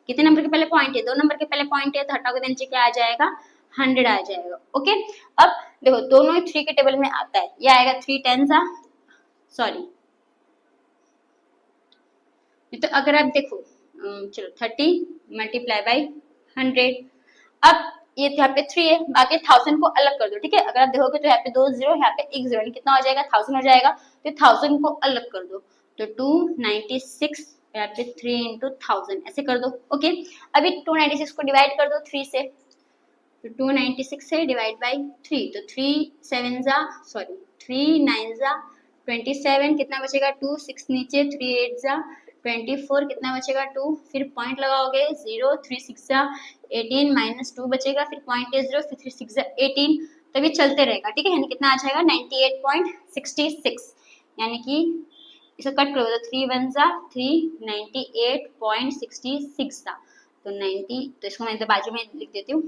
कितने नंबर के पहले पॉइंट है, 2 नंबर के पहले पॉइंट है, तो हटाओगे तो नीचे क्या आ जाएगा 100 आ जाएगा। ओके अब देखो दोनों ही 3 के टेबल में आता है, ये आएगा 3 10 जा सॉरी, तो अगर आप देखो चलो 30 मल्टीप्लाई बाई 100, अब ये यहाँ पे 3 है, बाकी 1000 को अलग कर दो, ठीक है। अगर आप देखोगे तो यहाँ पे 2 जीरो, यहाँ पे 1 जीरो, कितना हो जाएगा 1000 हो जाएगा, तो 1000 को अलग कर दो, तो 296, यहाँ पे 3 into 1000 ऐसे कर दो, ओके। अभी 296 को डिवाइड कर दो 3 से, तो 296 से डिवाइड बाई 3, तो 3 7 जा सॉरी 3 9 जा 27, कितना बचेगा 2, 6 नीचे, 3 8 जा 24, कितना बचेगा 2, फिर पॉइंट लगाओगे 0, 3 6 जा 18 माइनस 2 बचेगा, फिर पॉइंट है 0, फिर 3 6 जा 18, तभी चलते रहेगा, ठीक है। यानी कितना आ जाएगा 98.66, यानी कि इसे कट करो तो 3 1 जा 3, 98.66 था, तो 90, तो इसको मैं बाजू में लिख देती हूँ,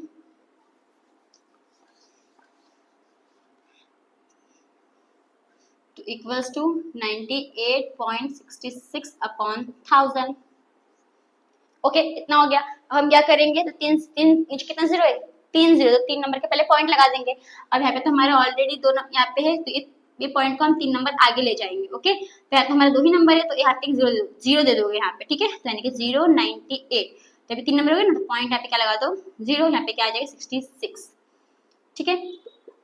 तो इक्वल्स टू 98.66 अपॉन 1000, ओके। इतना हो गया। अब हम क्या करेंगे, तो तीन तीन नीचे कितना जीरो है, 3 जीरो, तो 3 नंबर के पहले पॉइंट लगा देंगे। अब यहाँ पे तो हमारा ऑलरेडी दो यहाँ पे है, तो ये पॉइंट को हम 3 नंबर आगे ले जाएंगे, ओके। तो यहाँ तो हमारा 2 ही नंबर है, तो यहाँ पे जीरो दे दोगे यहाँ पे, ठीक है। तो यानी कि 098, तो अभी 3 नंबर हो गए ना, तो पॉइंट यहाँ पे क्या लगा दो 0, यहाँ पे क्या आ जाएगा 66, ठीक है।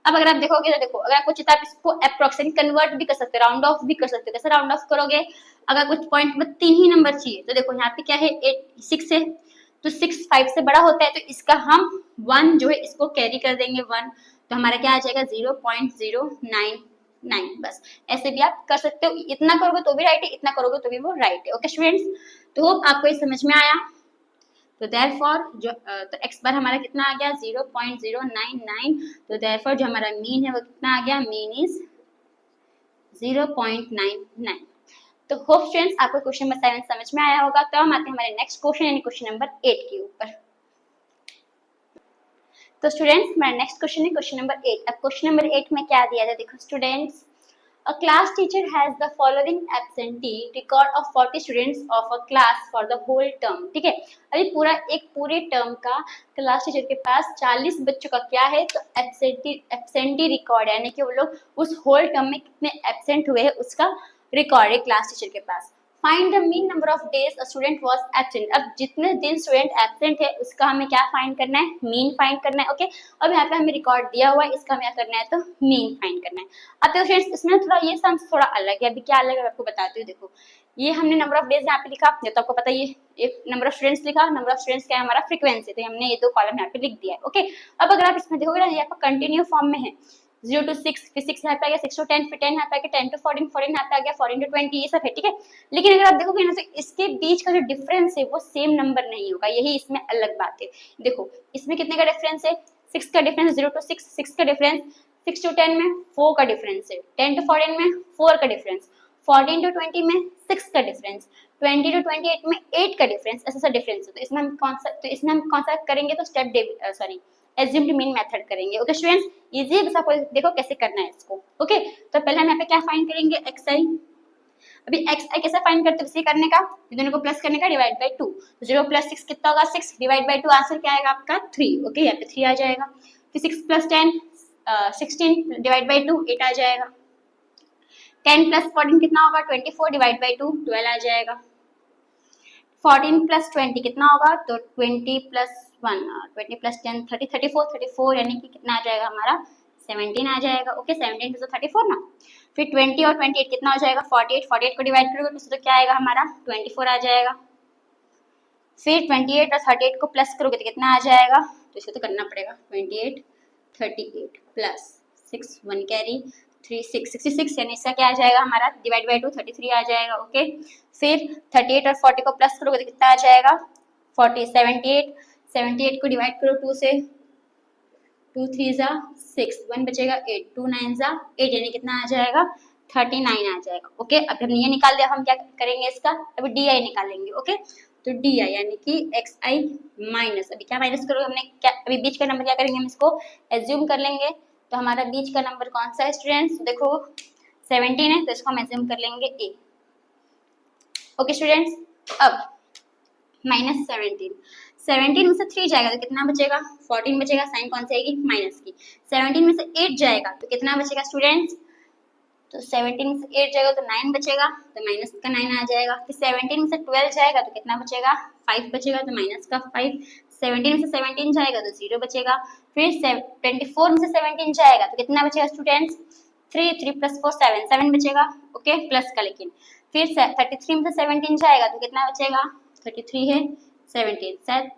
अब अगर आप देखोगे तो देखो, अगर आपको चाहिए आप इसको अप्रोक्सीमेट कन्वर्ट भी कर सकते हो, राउंड ऑफ भी कर सकते हो। कैसे राउंड ऑफ करोगे, अगर कुछ पॉइंट में 3 ही नंबर चाहिए, तो देखो यहाँ पे क्या है 6 है, तो 6 5 से बड़ा होता है, तो इसका हम 1 जो है इसको कैरी कर देंगे 1, तो हमारा क्या आ जाएगा 0.099, बस ऐसे भी आप कर सकते हो। इतना करोगे तो भी राइट है, इतना करोगे तो भी वो राइट है, ओके स्टूडेंट्स। तो होप आपको ये समझ में आया। तो देयरफॉर जो तो x बार हमारा कितना आ गया 0.099, तो देयरफॉर जो हमारा मीन है वो कितना आ गया, मीन इज 0.99। तो होप स्टूडेंट्स आपको क्वेश्चन नंबर 7 समझ में आया होगा। तो हम आते हैं हमारे नेक्स्ट क्वेश्चन यानी क्वेश्चन नंबर 8 के ऊपर। तो स्टूडेंट्स हमारा नेक्स्ट क्वेश्चन है क्वेश्चन नंबर 8। अब क्वेश्चन नंबर 8 में क्या दिया था, देखो students, A class teacher has the following absentee record of 40 students of a class for the whole term, ठीक है। अभी पूरे टर्म का क्लास टीचर के पास 40 बच्चों का क्या है, तो एब्सेंटी रिकॉर्ड है, यानी कि वो लोग उस होल टर्म में कितने एब्सेंट हुए हैं उसका रिकॉर्ड है क्लास टीचर के पास। Find the mean number of days a student was absent. अब जितने दिन स्टूडेंट एब्सेंट है उसका हमें क्या फाइंड करना है, मीन फाइंड करना है, ओके। अब यहाँ पे हमें रिकॉर्ड दिया हुआ है, इसका हमें क्या करना है, तो मीन फाइंड करना है। अब तो फ्रेंड्स इसमें थोड़ा ये सम्स थोड़ा अलग है, अभी क्या अलग है आपको बताती हूँ। देखो ये हमने नंबर ऑफ डेज यहाँ पे लिखा, तो आपको पता है ये नंबर ऑफ स्टूडेंट्स लिखा, नंबर ऑफ स्टूडेंट्स क्या है हमारा फ्रीक्वेंसी, तो हमने ये 2 कॉलम यहाँ पे लिख दिया है, ओके। अब अगर आप इसमें देखोगे ना, ये आपका कंटिन्यू फॉर्म में है, 0 to 6, फिर 6 यहाँ पे आ गया, 6 to 10, फिर 10 यहाँ पे आ गया, 10 to 14, 14 यहाँ पे आ गया, 14 to 20, ये सब है, ठीक है। लेकिन अगर आप देखोगे ना, तो इसके बीच का जो डिफरेंस है वो सेम नंबर नहीं होगा, यही इसमें अलग बात है। देखो इसमें कितने का डिफरेंस है, 6 का डिफरेंस, 0 to 6 6 का डिफरेंस, 6 to 10 में 4 का डिफरेंस है, 10 to 14 में 4 का डिफरेंस, 14 to 20 में 6 का डिफरेंस, 20 to 28 में 8 का डिफरेंस, ऐसा डिफरेंस है। तो इसमें हम कौन सा करेंगे, तो स्टेप एज्यूम्ड मीन मेथड करेंगे, ओके स्टूडेंट्स। इजी है, बस आपको देखो कैसे करना है इसको, ओके। तो पहले हम यहाँ पे क्या फाइंड करेंगे, xi। अभी xi कैसे फाइंड करते हैं, इसे करने का दोनों को प्लस करने का, डिवाइड बाय 2, 0 + 6 कितना होगा 6, डिवाइड बाय 2 आंसर क्या आएगा आपका 3, ओके। यहाँ पे 3 आ जाएगा, फिर 6 + 10 16, डिवाइड बाय 2 8 आ जाएगा, 10 + 14 कितना होगा 24, डिवाइड बाय 2 12 आ जाएगा, 14 + 20 कितना होगा, तो 20 + 1 20 + 10 30 34 यानी कि कितना आ जाएगा हमारा 17 आ जाएगा, ओके। 17 तो 34 ना, फिर 20 और 28 कितना हो जाएगा 48 को डिवाइड करोगे तो क्या आएगा हमारा 24 आ जाएगा, फिर 28 और 38 को प्लस करोगे तो कितना आ जाएगा, तो इसे तो करना पड़ेगा 28 38 प्लस 6 1 कैरी 3 6 66, यानी इसका क्या आ जाएगा हमारा डिवाइड बाय 2 33 आ जाएगा, ओके। फिर 38 और 40 को प्लस करोगे तो कितना आ जाएगा 40 78 को डिवाइड करो 2 से, 2 3 जा 6 1 बचेगा 8 2 9 जा 8, यानी कितना आ जाएगा 39 आ जाएगा, ओके। अब हमने ये निकाल दिया, हम क्या करेंगे इसका अभी डी आई निकालेंगे, ओके। तो डी आई यानी कि एक्स आई माइनस, अभी क्या माइनस करोगे हमने क्या, अभी बीच का नंबर क्या करेंगे हम इसको एज्यूम कर लेंगे। तो हमारा बीच का नंबर कौन सा है स्टूडेंट्स, देखो 17 है, तो इसको हम एज्यूम कर लेंगे ए, ओके स्टूडेंट्स। अब माइनस 17 में से 3 जाएगा तो कितना बचेगा 14 बचेगा, साइन कौन सी आएगी माइनस की। 17 में से 8 जाएगा तो कितना बचेगा स्टूडेंट्स तो 17 से 8 जाएगा तो 9 बचेगा, तो माइनस का 9 आ जाएगा। फिर 17 से 12 जाएगा तो कितना बचेगा, 5 बचेगा, तो माइनस का 5। 17 से 17 जाएगा तो 0 बचेगा। फिर 24 से 17 जाएगा तो कितना बचेगा स्टूडेंट्स, 3, 3 + 4 7, 7 बचेगा, ओके प्लस का। लेकिन फिर 33 में से 17 जाएगा तो कितना बचेगा, 33 है 17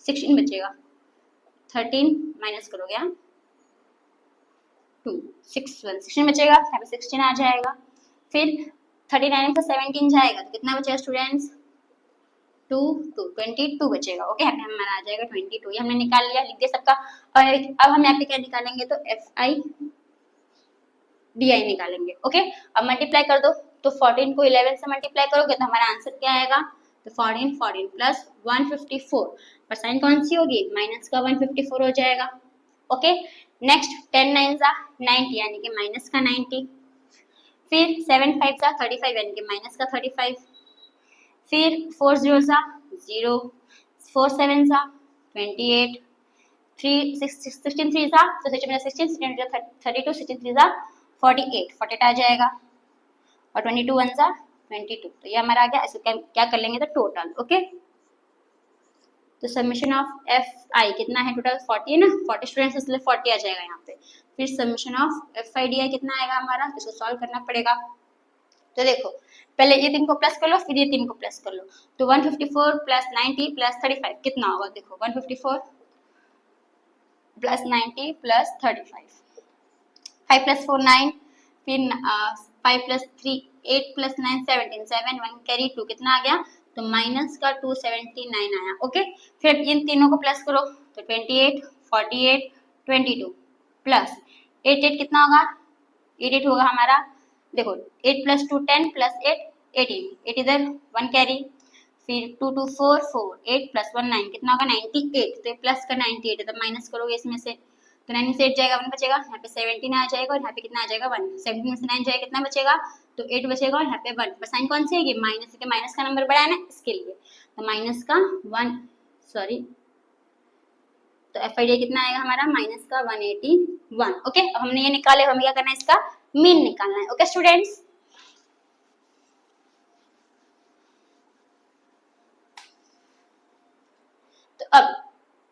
16 बचेगा, 13 माइनस करोगे आप 2 6 16 बचेगा, यहाँ पे 16 आ जाएगा। फिर 39 से 17 जाएगा तो कितना बचेगा स्टूडेंट्स, 2 2 22 बचेगा, ओके यहाँ पे हमारा आ जाएगा 22। ये हमने निकाल लिया, लिख दिया सबका। और अब हम यहाँ पे क्या निकालेंगे, तो FI DI निकालेंगे, ओके। अब मल्टीप्लाई कर दो, तो 14 को 11 से मल्टीप्लाई करोगे तो हमारा आंसर क्या आएगा, तो 14 14 प्लस 154, पर साइन कौन सी होगी, माइनस का 154 हो जाएगा, ओके। नेक्स्ट 10 9 जा 90 यानी कि माइनस का 90। फिर 7 5 जा 35 यानी कि माइनस का 35। फिर 4 0 जा 0, 4 7 जा 28, 3 16 3 जा तो 16 16 32, 16 3 जा 48 48 आ जाएगा, और 22 1 जा 22। तो ये हमारा आ गया। ऐसे क्या कर लेंगे, तो टोटल, ओके। तो समीशन ऑफ FI कितना है, टोटल 40 है ना, 40 स्टूडेंट्स इसलिए 40 आ जाएगा यहाँ पे। फिर समीशन ऑफ FI DI कितना आएगा हमारा, तो इसको सॉल्व करना पड़ेगा। तो देखो पहले ये 3 को प्लस कर लो, फिर ये 3 को प्लस कर लो, तो 154 प्लस 90 प्लस 35 कितना होगा, देखो 154 प्लस 90 प्लस 35, 5 + 4 9, फिर 5 + 3 8 + 9 17, 7 1 कैरी 2 कितना आ गया, तो माइनस का 279 आया, ओके। फिर इन तीनों को प्लस करो, तो 28 48 22 प्लस 8 8 कितना होगा, 8 8 होगा हमारा, देखो 8 + 2 10 प्लस 8 18, 8 इधर 1 कैरी, फिर 2 2 4 4 8 + 1 9 कितना होगा 98, तो प्लस का 98 है, तो माइनस करोगे इसमें से, तो 9 में से 8 जाएगा 1 बचेगा, यहाँ पे 17 आ जाएगा, और यहाँ पे कितना आ जाएगा 1, 17 में से 9 जाएगा कितना बचेगा, तो 8 बचेगा, और यहाँ पे 1, पर साइन कौन सी है, माइनस के, माइनस का नंबर बड़ा है ना इसके लिए, तो माइनस का 1 सॉरी, तो FI कितना आएगा हमारा, माइनस का 181, ओके। अब हमने ये निकाले, हमें क्या करना है, इसका मीन निकालना है, ओके स्टूडेंट्स। तो अब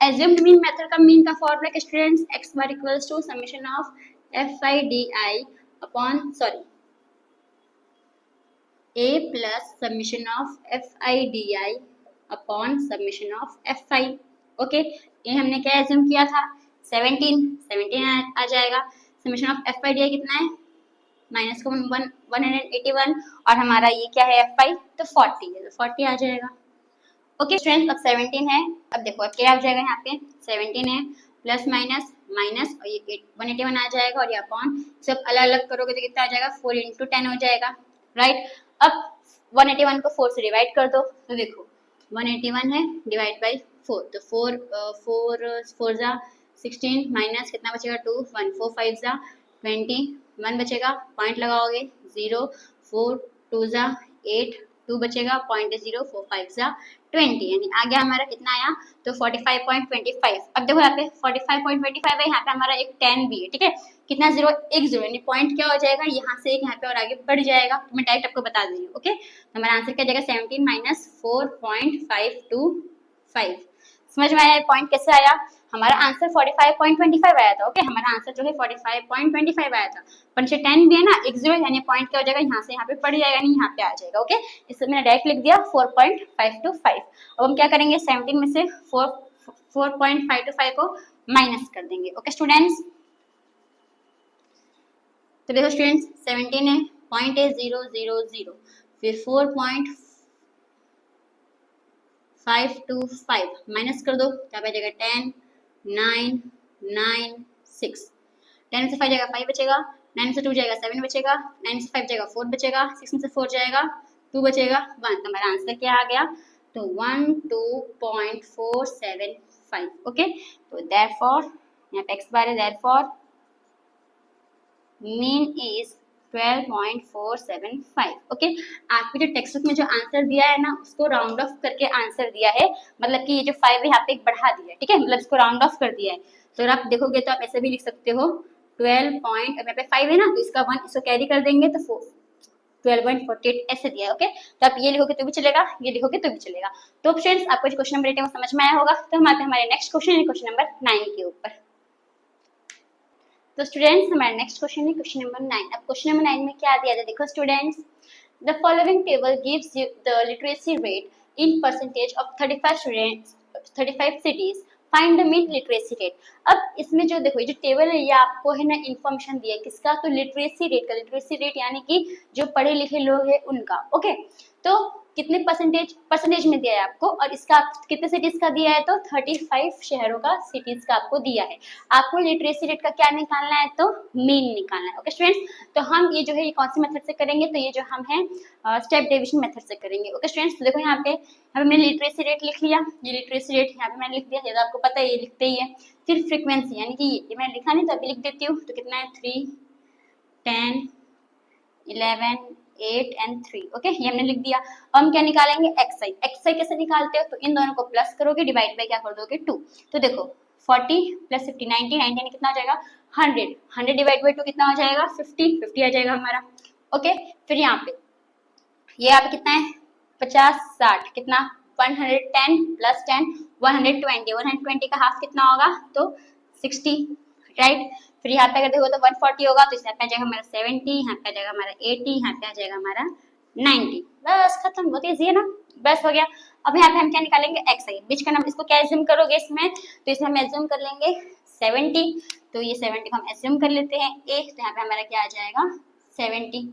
assumed mean मेथड का मीन का फॉर्मूला है students, x bar equals to summation of FI DI upon sorry a plus summation of FI DI upon summation of FI, okay. ये हमने क्या एज्यूम किया था, 17 आ जाएगा। समेशन ऑफ FI DI कितना है, माइनस का 181, और हमारा ये क्या है FI, तो 40 है, तो 40 आ जाएगा, ओके स्टूडेंट्स। अब 17 है, अब देखो अब क्या हो जाएगा, यहाँ पे 17 है प्लस माइनस माइनस, और ये 181 आ जाएगा, और ये अपॉन, सब अलग अलग करोगे तो कितना आ जाएगा, 4 × 10 हो जाएगा, राइट। अब 181 को 4 से डिवाइड कर दो, तो देखो 181 है डिवाइड बाई 4, तो 4 जा 16 माइनस कितना बचेगा 2 1 4 5 जा 20 1 बचेगा, पॉइंट लगाओगे 0 4 2 जा 8 2 बचेगा, पॉइंट 0 4 5 जा 20, यानी आ गया हमारा कितना आया, तो 45.25। अब देखो यहाँ पे 45.25 है, यहाँ पे हमारा एक 10 भी है, ठीक है, कितना 0 1 0, यानी पॉइंट क्या हो जाएगा, यहाँ से एक यहाँ पे और आगे बढ़ जाएगा, तो मैं डायरेक्ट आपको बता दे रही हूँ, ओके। तो हमारा आंसर क्या जाएगा 17 माइनस 4.525। समझ में आया पॉइंट कैसे आया, हमारा आंसर 45.25 आया था, ओके। हमारा आंसर जो है 45.25 आया था, पर नीचे 10 भी है ना, एक 0 यानी पॉइंट क्या हो जाएगा, यहाँ से यहाँ पे पड़ जाएगा, नहीं यहाँ पे आ जाएगा, ओके। इससे मैंने डायरेक्ट लिख दिया 4.525। अब हम क्या करेंगे, 17 में से 4.525 को माइनस कर देंगे, ओके स्टूडेंट्स। तो देखो स्टूडेंट्स 17 है, पॉइंट है 0 0 0, फिर 4.525 माइनस कर दो, क्या बचेगा 10 9 9 6, 10 से 5 जाएगा 5 बचेगा, 9 से 2 जाएगा 7 बचेगा, 9 से 5 जाएगा 4 बचेगा, 6 में से 4 जाएगा 2 बचेगा 1, तो हमारा आंसर क्या आ गया, तो 12.475, ओके। तो देयरफॉर यहाँ पे x बार है, देयरफॉर मीन इज 12.475, ओके। आपके जो टेक्स्ट बुक में जो आंसर दिया है ना, उसको राउंड ऑफ करके आंसर दिया है, मतलब कि ये जो 5 है यहाँ पे एक बढ़ा दिया है, ठीक है, मतलब इसको राउंड ऑफ कर दिया है। तो अगर आप देखोगे तो आप ऐसे भी लिख सकते हो 12 पॉइंट, यहाँ पे 5 है ना तो इसका 1 इसको कैरी कर देंगे तो 12.48 ऐसे दिया है। ओके, तो आप ये लिखोगे तो भी चलेगा, ये लिखोगे तो भी चलेगा। तो फ्रेंड्स आपको जो क्वेश्चन नंबर 8 है वो समझ में आया होगा। तो हम आते हैं हमारे नेक्स्ट क्वेश्चन, क्वेश्चन नंबर 9 के ऊपर। तो स्टूडेंट्स हमारा नेक्स्ट क्वेश्चन है क्वेश्चन नंबर 9। अब क्वेश्चन नंबर 9 में क्या दिया है देखो students, the following table gives you the literacy rate in percentage of 35 students 35 cities, find the mean literacy rate. अब इसमें जो देखो ये जो टेबल है ये आपको है ना इन्फॉर्मेशन दिया है किसका, तो लिटरेसी रेट का। लिटरेसी रेट यानी कि जो पढ़े लिखे लोग हैं उनका। ओके, तो कितने परसेंटेज में दिया है आपको, और इसका कितने सिटीज का दिया है, तो 35 शहरों का सिटीज का आपको दिया है। आपको लिटरेसी रेट का क्या निकालना है, तो मीन निकालना है। ओके स्टूडेंट्स, तो हम ये जो है ये कौन सी मेथड से करेंगे, तो ये जो हम है स्टेप डिविजन मेथड से करेंगे। ओके स्टूडेंट्स, तो देखो यहाँ पे मैंने लिटरेसी रेट लिख लिया, ये लिटरेसी रेट यहाँ पे मैंने लिख दिया, ये तो आपको पता है ये लिखते ही है। फिर फ्रीक्वेंसी यानी कि ये मैंने लिखा नहीं तो अभी लिख देती हूँ, तो कितना है 3, 10, 11, 8 and 3। ओके, ये हमने लिख दिया। अब हम क्या निकालेंगे, एक्सआई। एक्सआई कैसे निकालते हो, तो इन दोनों को प्लस करोगे, डिवाइड बाय क्या कर दोगे 2। तो देखो 40 प्लस 50 90, 90 कितना हो जाएगा 100, 100 डिवाइड बाय 2 कितना हो जाएगा 50, 50 आ जाएगा हमारा। ओके, फिर यहाँ पे ये यहाँ पे कितना है 50 60 कितना 110 प्लस 10 120, 120 का हाफ कितना होगा, तो 60, राइट। फिर यहाँ पे अगर देखो तो 140 होगा, तो इसमें आ जाएगा हमारा 70, यहाँ पे आ जाएगा हमारा 80, यहाँ पे आ जाएगा हमारा 90। बस खत्म, बहुत ईजी है ना, बस हो गया। अब यहाँ पे हम क्या निकालेंगे, एक्स आई। बीच का नंबर इसको क्या एज्यूम करोगे इसमें, तो इसमें हम एज्यूम कर लेंगे 70, तो ये 70 को हम एज्यूम कर लेते हैं ए, तो यहाँ पे हमारा क्या आ जाएगा 70।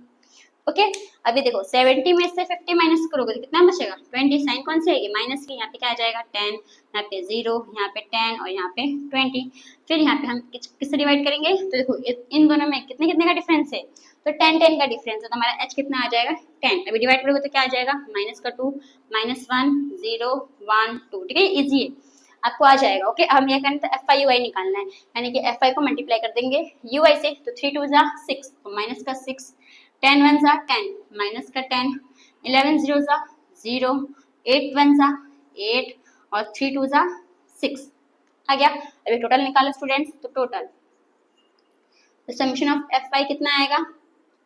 ओके, अभी देखो 70 में से 50 माइनस करोगे तो कितना बचेगा 20, साइन कौन सी आएगी माइनस की, यहाँ पे क्या आ जाएगा 10, यहाँ पे 0, यहाँ पे 10 और यहाँ पे 20। फिर यहाँ पे हम किससे डिवाइड करेंगे, तो देखो इन दोनों में कितने कितने का डिफरेंस है, तो 10 10 का डिफरेंस है, तो हमारा h कितना आ जाएगा 10। अभी डिवाइड करोगे तो क्या आ जाएगा माइनस का 2, -1 0 1 2, ठीक है, इजी है आपको आ जाएगा। ओके, हम ये करें तो एफ आई यू आई निकालना है, यानी कि एफ आई को मल्टीप्लाई कर देंगे यू आई से, तो 3 2 6, माइनस का 6, 10 1 10, माइनस का 10, 11 0 0, 8 1 8 और 3 2 6 आ गया। अभी टोटल निकालो स्टूडेंट्स, तो total summation of F I कितना आएगा,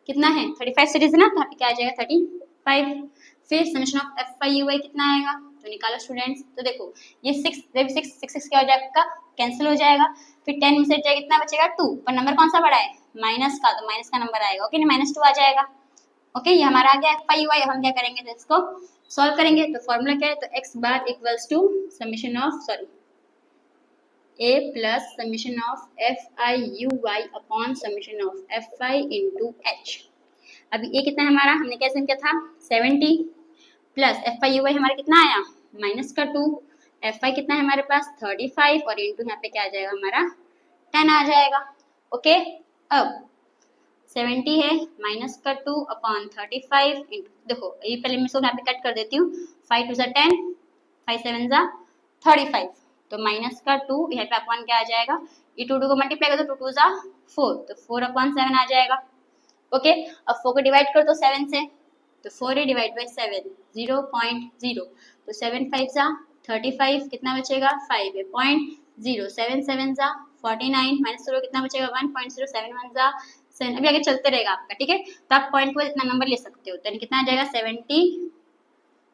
कितना है 35 सीरीज है ना, तो यहाँ पे क्या आ जाएगा 35। फिर summation of F I you i कितना आएगा, तो निकालो स्टूडेंट्स। तो देखो ये 6 क्या हो जाएगा कैंसिल हो जाएगा, फिर 10 में से जाएगा कितना बचेगा 2, पर नंबर कौन सा बड़ा है माइनस का, तो माइनस का नंबर आएगा। ओके, -2 आ जाएगा। ओके, ये हमारा आ गया एफ आई यू आई। हम क्या करेंगे तो इसको सॉल्व करेंगे, तो फॉर्मूला क्या है, तो x bar equals to summation of a plus summation of F I you I upon summation of F I into H. अभी ये कितना है हमारा, हमने कैसे किया था 70 प्लस एफ आई यू आई हमारा कितना आया माइनस का 2, एफ आई कितना है हमारे पास 35 और इंटू यहाँ पे क्या आ जाएगा हमारा 10 आ जाएगा। ओके, अब 70 है माइनस का 2 अपॉन 35 इंटू, देखो ये पहले मैं इसको यहाँ पे कट कर देती हूँ, 5 2 10, 5 7 35, तो माइनस का 2 यहाँ पे अपॉन क्या आ जाएगा, ये 2 को मल्टीप्लाई कर दो, 2 2 4, तो 4 अपॉन 7 आ जाएगा। ओके, अब 4 को डिवाइड कर दो 7 से, तो 4 डिवाइड बाई 7 0.0, तो 7 5 35 कितना बचेगा 5 है 0.0, 7 7 49 माइनस करो कितना बचेगा 1.0, 7 1 7। अभी आगे चलते रहेगा आपका, ठीक है, तो आप पॉइंट को इतना नंबर ले सकते हो, तो कितना आ जाएगा 70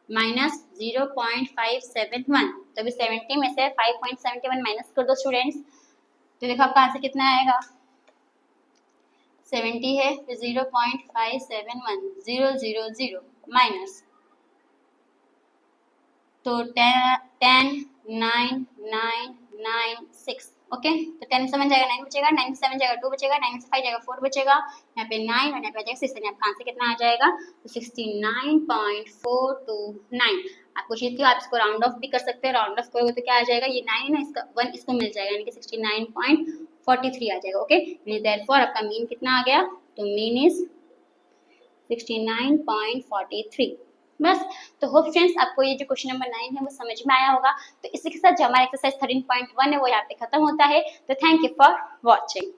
माइनस 0.571, तो अभी 70 में से 5.71 माइनस कर दो स्टूडेंट्स, तो देखो आपका आंसर कितना आएगा 70 है, तो 0.571 000 माइनस, तो 10 9 9 9 6। ओके, तो 10 से 7 जाएगा 9 बचेगा, 9 से 7 जाएगा 2 बचेगा, 9 से 5 जाएगा 4 बचेगा, यहाँ पे 9 और यहाँ पे आ जाएगा 6, यानी आपका आंसर कितना आ जाएगा तो 69.429। आपको चाहिए आप इसको राउंड ऑफ भी कर सकते हैं, राउंड ऑफ करोगे तो क्या आ जाएगा, ये 9 है इसका 1 इसको मिल जाएगा, यानी कि 69.43 आ जाएगा। ओके, देयरफॉर आपका मीन कितना आ गया, तो मीन इज 69.43। बस, तो होप फ्रेंड्स आपको ये जो क्वेश्चन नंबर 9 है वो समझ में आया होगा। तो इसी के साथ जो हमारा एक्सरसाइज 13.1 है वो यहाँ पे खत्म होता है। तो थैंक यू फॉर वॉचिंग।